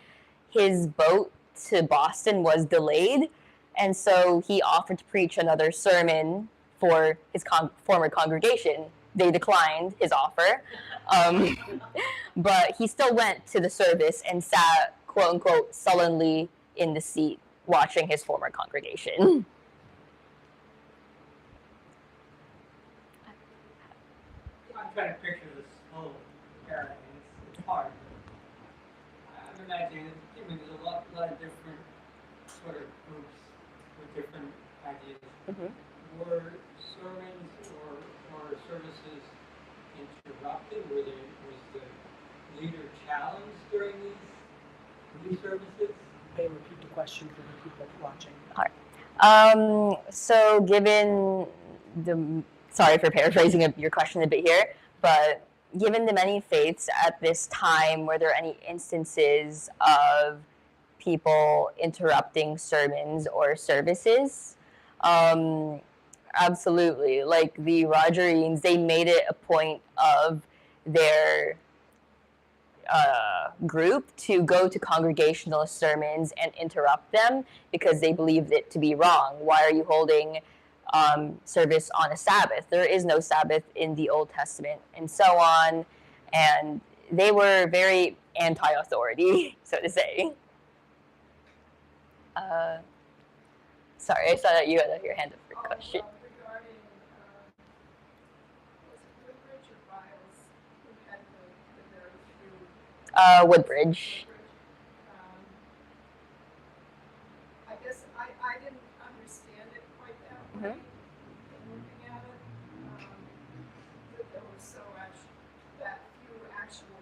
his boat to Boston was delayed, and so he offered to preach another sermon for his former congregation. They declined his offer, but he still went to the service and sat, quote unquote, sullenly in the seat watching his former congregation. trying to picture this whole era, and it's hard. I'm imagining, there's a lot of different sort of groups with different ideas. Were sermons or services interrupted? Was the leader challenged during these services? May I repeat the question for the people watching? So given sorry for paraphrasing your question a bit here, but given the many faiths at this time, were there any instances of people interrupting sermons or services? Absolutely. Like the Rogerines, they made it a point of their group to go to congregational sermons and interrupt them because they believed it to be wrong. Why are you holding service on a Sabbath? There is no Sabbath in the Old Testament, and so on. And they were very anti-authority, so to say. Sorry, I saw that you had your hand up for a question. Regarding, was it Woodbridge or Biles who had the very few? Woodbridge. I guess I didn't understand it quite that way. Looking at it, that there were that few actual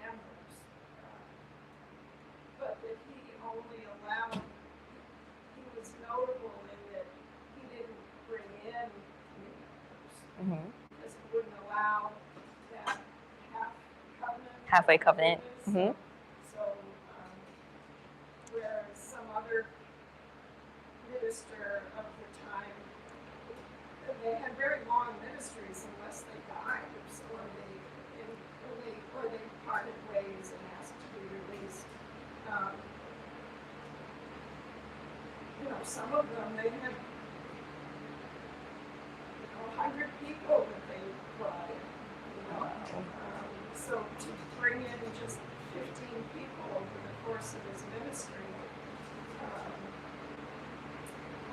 members, but that he only allowed. He was notable in that he didn't bring in new members because he wouldn't allow that Halfway covenant. So, whereas some other minister of the time, they had very long ministries unless they died, or they parted ways and asked to be released. Some of them, they had 100 people that they brought in. So to bring in just 15 people over the course of his ministry,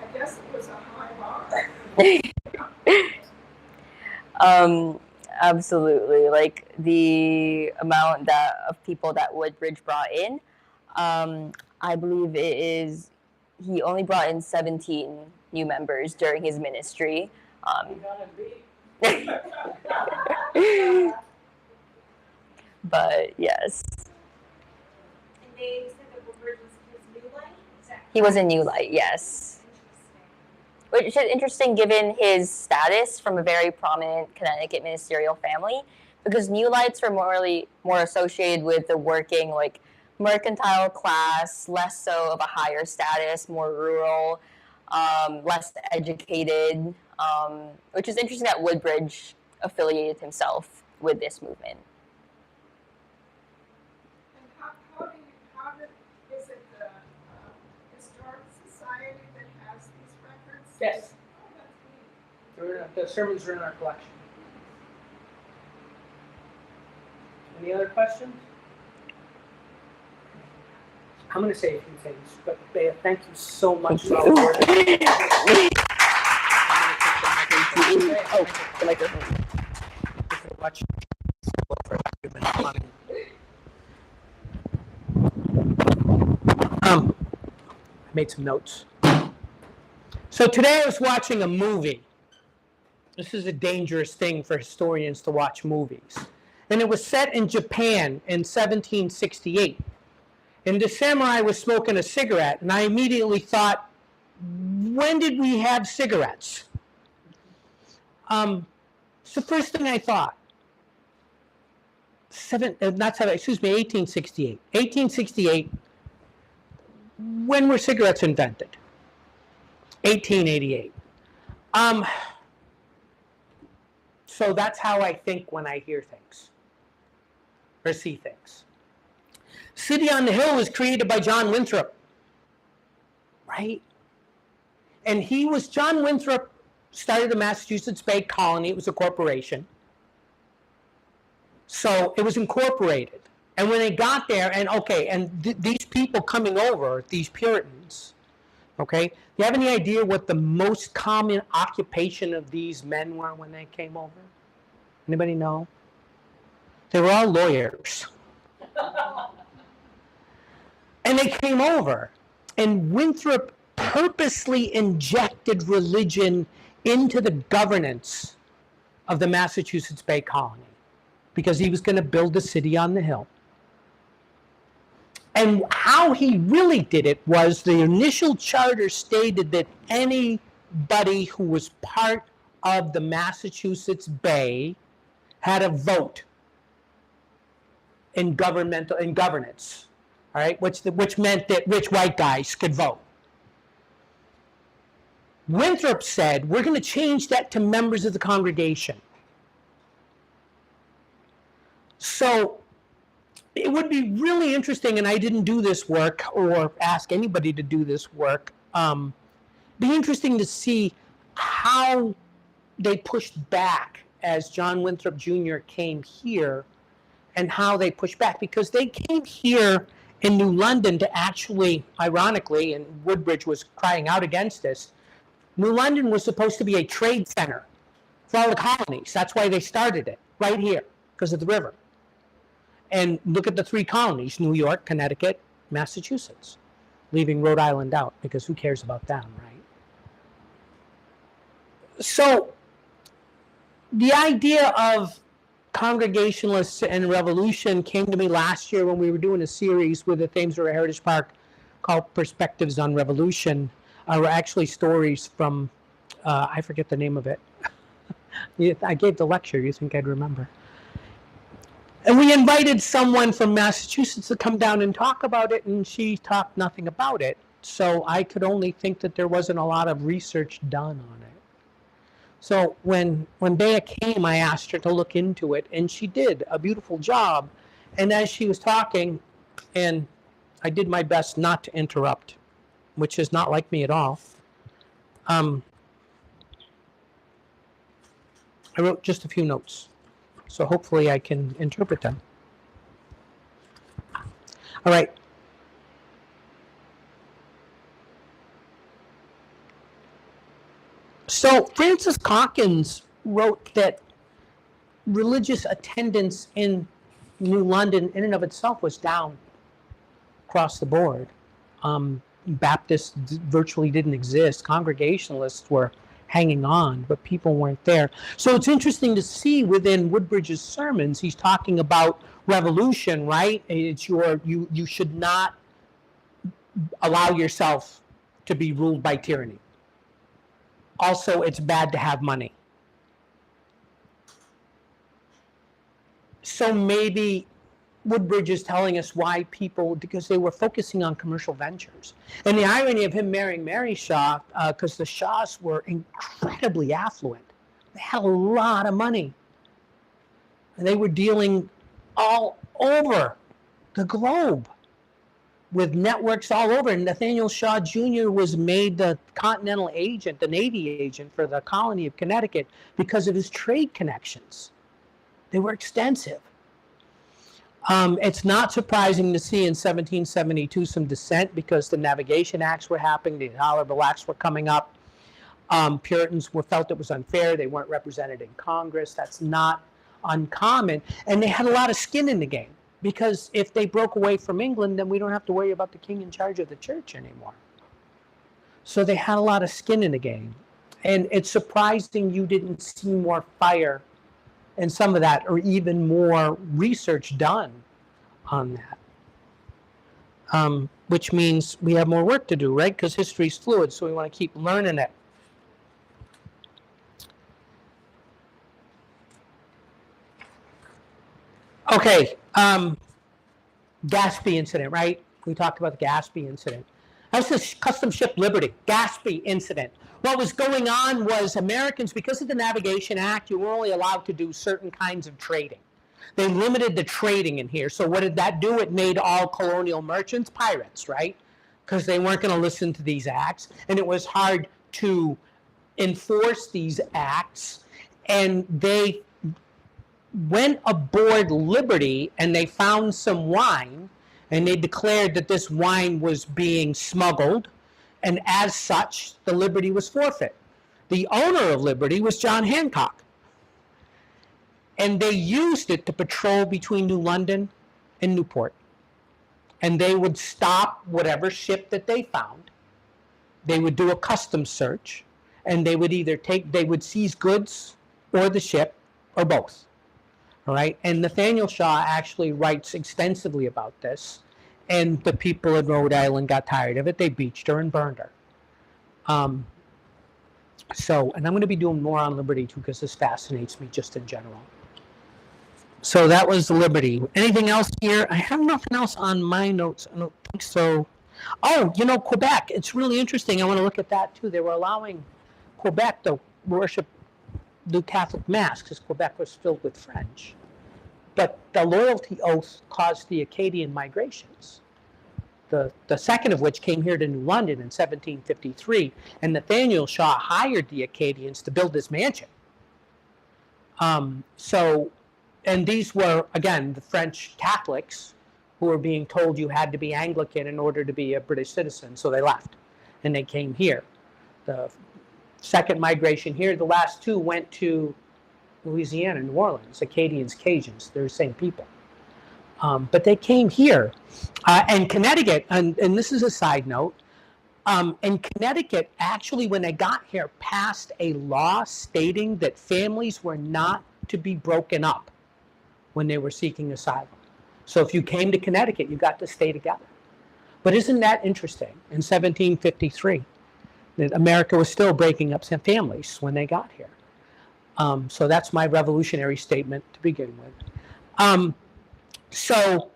I guess it was a high bar. Absolutely. Like the amount of people that Woodbridge brought in, I believe he only brought in 17 new members during his ministry. But yes. And they said that Woodbridge was his new light? He was a new light, yes. Which is interesting given his status from a very prominent Connecticut ministerial family, because New Lights were more associated with the working, like, mercantile class, less so of a higher status, more rural, less educated, which is interesting that Woodbridge affiliated himself with this movement. Is it the Historic Society that has these records? Yes. Oh, that's neat. The sermons are in our collection. Any other questions? I'm going to say a few things, but Bea, thank you so much for all the work. Oh, the microphone. I made some notes. So today I was watching a movie. This is a dangerous thing for historians to watch movies. And it was set in Japan in 1768. And the samurai was smoking a cigarette, and I immediately thought, when did we have cigarettes? It's the first thing I thought. 1868. 1868. When were cigarettes invented? 1888. So that's how I think when I hear things or see things. City on the Hill was created by John Winthrop, right? And John Winthrop started the Massachusetts Bay Colony. It was a corporation. So it was incorporated. And when they got there, these people coming over, these Puritans, okay, do you have any idea what the most common occupation of these men were when they came over? Anybody know? They were all lawyers. And they came over, and Winthrop purposely injected religion into the governance of the Massachusetts Bay Colony because he was going to build a city on the hill. And how he really did it was the initial charter stated that anybody who was part of the Massachusetts Bay had a vote in governance, all right, which meant that rich white guys could vote. Winthrop said, we're going to change that to members of the congregation. So it would be really interesting, and I didn't do this work or ask anybody to do this work, be interesting to see how they pushed back as John Winthrop Jr. came here and how they pushed back, because they came here in New London to actually, ironically, and Woodbridge was crying out against this, New London was supposed to be a trade center for all the colonies. That's why they started it, right here, because of the river. And look at the three colonies, New York, Connecticut, Massachusetts, leaving Rhode Island out, because who cares about them, right? So the idea of Congregationalists and revolution came to me last year when we were doing a series with the Thames River Heritage Park called Perspectives on Revolution. Were actually stories from, I forget the name of it. I gave the lecture, you think I'd remember. And we invited someone from Massachusetts to come down and talk about it, and she talked nothing about it. So I could only think that there wasn't a lot of research done on it. So when Bea came, I asked her to look into it, and she did a beautiful job. And as she was talking, and I did my best not to interrupt, which is not like me at all, I wrote just a few notes. So hopefully I can interpret them. All right. So Francis Calkins wrote that religious attendance in New London in and of itself was down across the board. Baptists virtually didn't exist. Congregationalists were hanging on, but people weren't there. So it's interesting to see within Woodbridge's sermons, he's talking about revolution, right? It's you should not allow yourself to be ruled by tyranny. Also, it's bad to have money. So maybe Woodbridge is telling us why people, because they were focusing on commercial ventures. And the irony of him marrying Mary Shaw, because the Shaws were incredibly affluent. They had a lot of money. And they were dealing all over the globe with networks all over. And Nathaniel Shaw Jr. was made the continental agent, the Navy agent for the colony of Connecticut because of his trade connections. They were extensive. It's not surprising to see in 1772 some dissent because the Navigation Acts were happening, the Intolerable Acts were coming up. Puritans felt it was unfair. They weren't represented in Congress. That's not uncommon. And they had a lot of skin in the game because if they broke away from England, then we don't have to worry about the king in charge of the church anymore. So they had a lot of skin in the game. And it's surprising you didn't see more fire and some of that, or even more research done on that. Which means we have more work to do, right? Because history's fluid, so we want to keep learning it. Okay, Gaspee incident, right? We talked about the Gaspee incident. That's the custom ship Liberty, Gaspee incident. What was going on was Americans, because of the Navigation Act, you were only allowed to do certain kinds of trading. They limited the trading in here. So what did that do? It made all colonial merchants pirates, right? Because they weren't going to listen to these acts. And it was hard to enforce these acts. And they went aboard Liberty and they found some wine. And they declared that this wine was being smuggled. And as such, the Liberty was forfeit. The owner of Liberty was John Hancock. And they used it to patrol between New London and Newport. And they would stop whatever ship that they found. They would do a customs search, and they would seize goods or the ship or both. All right. And Nathaniel Shaw actually writes extensively about this. And the people in Rhode Island got tired of it. They beached her and burned her. And I'm going to be doing more on liberty too, because this fascinates me just in general. So that was liberty. Anything else here? I have nothing else on my notes. I don't think so. Oh, Quebec. It's really interesting. I want to look at that too. They were allowing Quebec to do Catholic Mass because Quebec was filled with French. But the loyalty oath caused the Acadian migrations. The second of which came here to New London in 1753, and Nathaniel Shaw hired the Acadians to build this mansion. And these were, again, the French Catholics who were being told you had to be Anglican in order to be a British citizen, so they left, and they came here. The second migration here, the last two went to Louisiana, New Orleans, Acadians, Cajuns, they're the same people. But they came here. And Connecticut, and this is a side note, and Connecticut actually, when they got here, passed a law stating that families were not to be broken up when they were seeking asylum. So if you came to Connecticut, you got to stay together. But isn't that interesting? In 1753, that America was still breaking up some families when they got here. So that's my revolutionary statement to begin with. So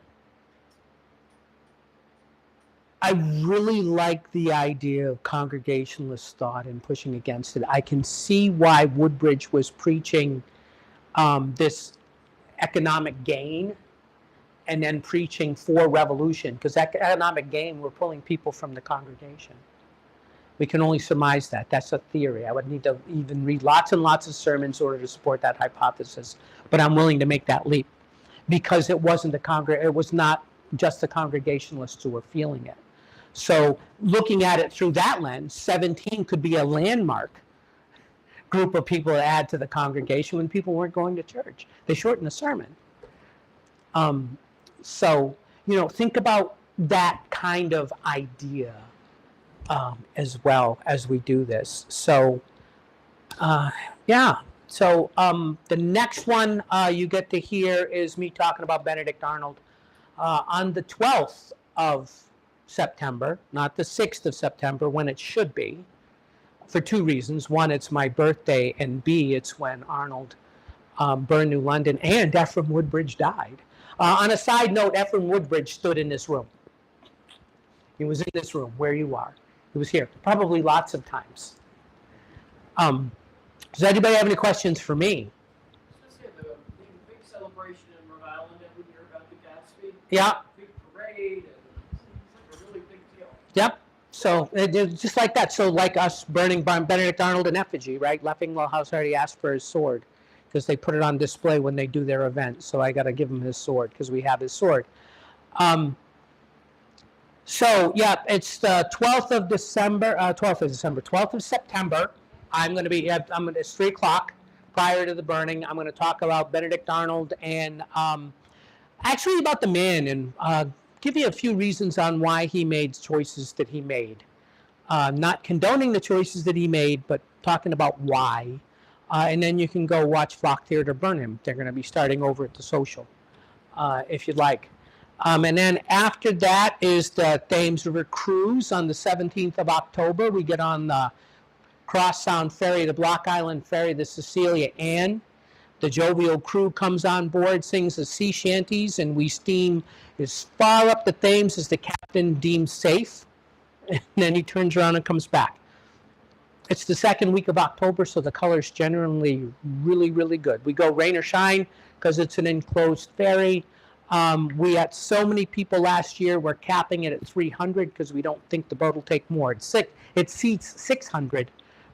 I really like the idea of Congregationalist thought and pushing against it. I can see why Woodbridge was preaching this economic gain and then preaching for revolution, because economic gain, we're pulling people from the congregation. We can only surmise that. That's a theory. I would need to even read lots and lots of sermons in order to support that hypothesis, but I'm willing to make that leap because it was not just the Congregationalists who were feeling it. So looking at it through that lens, 17 could be a landmark group of people to add to the congregation when people weren't going to church. They shortened the sermon. So, think about that kind of idea as well as we do this. So, yeah. So the next one you get to hear is me talking about Benedict Arnold on the 12th of September, not the 6th of September when it should be, for two reasons. One, it's my birthday, and B, it's when Arnold burned New London and Ephraim Woodbridge died. On a side note, Ephraim Woodbridge stood in this room. He was in this room where you are. He was here, probably lots of times. Does anybody have any questions for me? Just say the big celebration in Rhode Island every year about the Gatsby. Yeah. Big parade, and it's like a really big deal. Yep. So just like that. So like us burning Benedict Arnold in effigy, right? Leffingwell House already asked for his sword because they put it on display when they do their event. So I got to give him his sword because we have his sword. So yeah, it's the 12th of December. 12th of September. It's 3 o'clock prior to the burning. I'm going to talk about Benedict Arnold and actually about the man and give you a few reasons on why he made choices that he made. Not condoning the choices that he made, but talking about why. And then you can go watch Flock Theater burn him. They're going to be starting over at the Social, if you'd like. And then after that is the Thames River Cruise on the 17th of October. We get on the Cross Sound Ferry, the Block Island Ferry, the Cecilia Ann. The jovial crew comes on board, sings the sea shanties, and we steam as far up the Thames as the captain deems safe. And then he turns around and comes back. It's the second week of October, so the color's generally really, really good. We go rain or shine because it's an enclosed ferry. We had so many people last year. We're capping it at 300 because we don't think the boat will take more. It seats 600,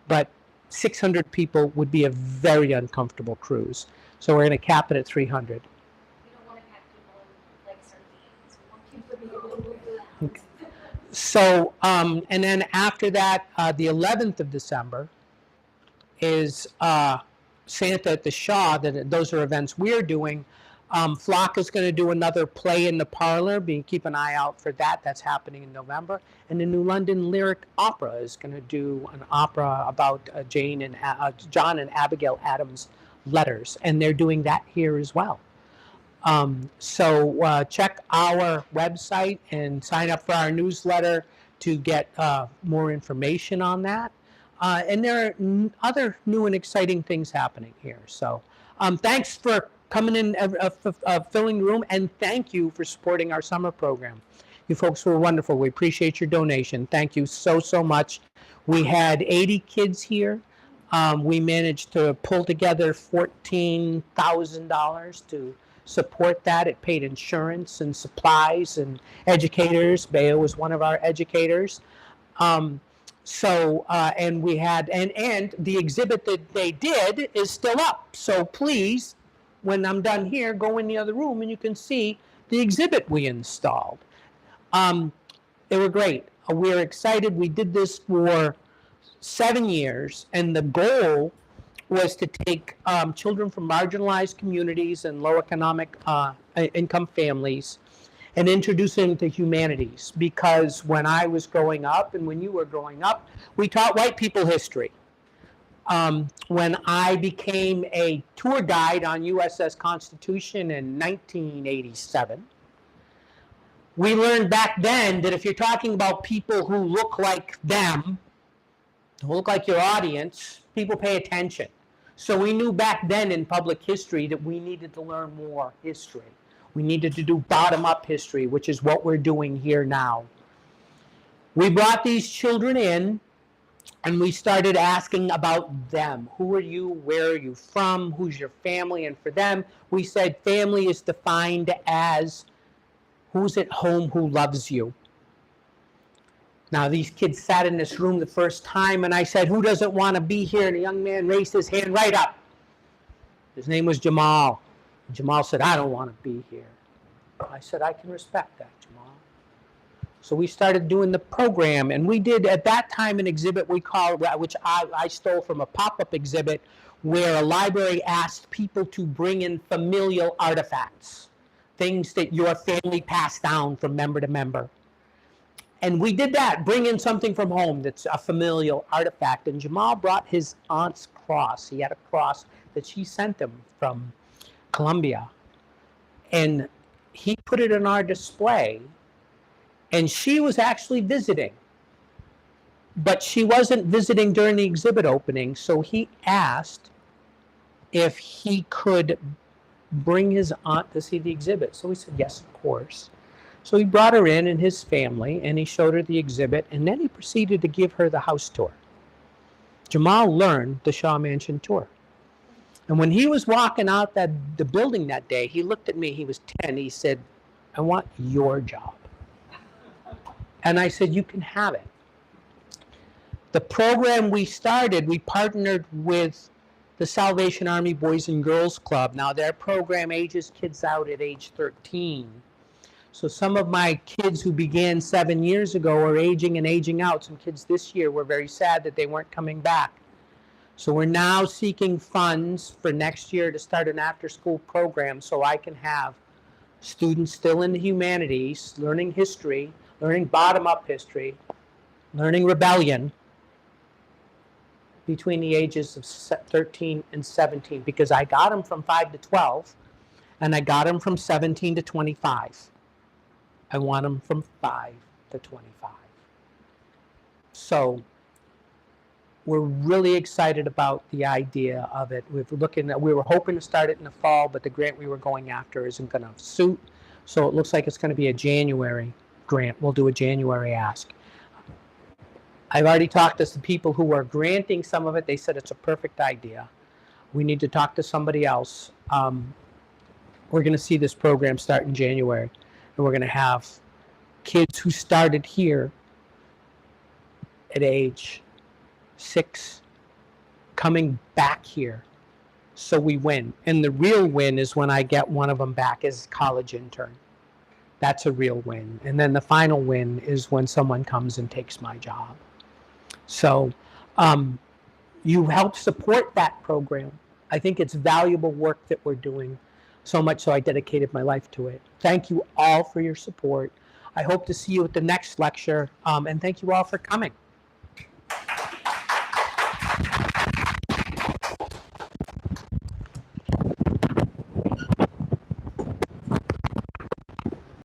but 600 people would be a very uncomfortable cruise. So we're going to cap it at 300. We don't want to have people like sardines. We want people to be able to move around. Okay. So, and then after that, the 11th of December is Santa at the Shaw, those are events we're doing. Flock is going to do another play in the parlor. Keep an eye out for that. That's happening in November. And the New London Lyric Opera is going to do an opera about John and Abigail Adams' letters, and they're doing that here as well. So check our website and sign up for our newsletter to get more information on that. And there are other new and exciting things happening here. So thanks for coming in, filling the room, and thank you for supporting our summer program. You folks were wonderful. We appreciate your donation. Thank you so, so much. We had 80 kids here. We managed to pull together $14,000 to support that. It paid insurance and supplies and educators. Beo was one of our educators. And we had, and the exhibit that they did is still up. So please, when I'm done here, go in the other room and you can see the exhibit we installed. They were great. We're excited. We did this for 7 years, and the goal was to take children from marginalized communities and low economic income families and introduce them to humanities. Because when I was growing up and when you were growing up, we taught white people history. When I became a tour guide on USS Constitution in 1987, we learned back then that if you're talking about people who look like them, who look like your audience, people pay attention. So we knew back then in public history that we needed to learn more history. We needed to do bottom-up history, which is what we're doing here now. We brought these children in, and we started asking about them. Who are you? Where are you from? Who's your family? And for them, we said family is defined as who's at home, who loves you. Now, these kids sat in this room the first time, and I said, who doesn't want to be here? And a young man raised his hand right up. His name was Jamal. And Jamal said, I don't want to be here. I said, I can respect that, Jamal. So we started doing the program, and we did, at that time, an exhibit we called, which I stole from a pop-up exhibit, where a library asked people to bring in familial artifacts, things that your family passed down from member to member. And we did that, bring in something from home that's a familial artifact. And Jamal brought his aunt's cross. He had a cross that she sent him from Colombia. And he put it in our display. And she was actually visiting. But she wasn't visiting during the exhibit opening. So he asked if he could bring his aunt to see the exhibit. So we said, yes, of course. So he brought her in and his family, and he showed her the exhibit, and then he proceeded to give her the house tour. Jamal learned the Shaw Mansion tour. And when he was walking out the building that day, he looked at me, he was 10, he said, I want your job. And I said, you can have it. The program we started, we partnered with the Salvation Army Boys and Girls Club. Now their program ages kids out at age 13. So some of my kids who began 7 years ago are aging and aging out. Some kids this year were very sad that they weren't coming back. So we're now seeking funds for next year to start an after-school program so I can have students still in the humanities, learning history, learning bottom-up history, learning rebellion between the ages of 13 and 17, because I got them from 5 to 12, and I got them from 17 to 25. I want them from 5 to 25. So we're really excited about the idea of it. We were hoping to start it in the fall, but the grant we were going after isn't going to suit. So it looks like it's going to be a January grant. We'll do a January ask. I've already talked to some people who are granting some of it. They said it's a perfect idea. We need to talk to somebody else. We're going to see this program start in January. And we're going to have kids who started here at age 6 coming back here. So we win. And the real win is when I get one of them back as a college intern. That's a real win. And then the final win is when someone comes and takes my job. So you helped support that program. I think it's valuable work that we're doing, so much so I dedicated my life to it. Thank you all for your support. I hope to see you at the next lecture, and thank you all for coming.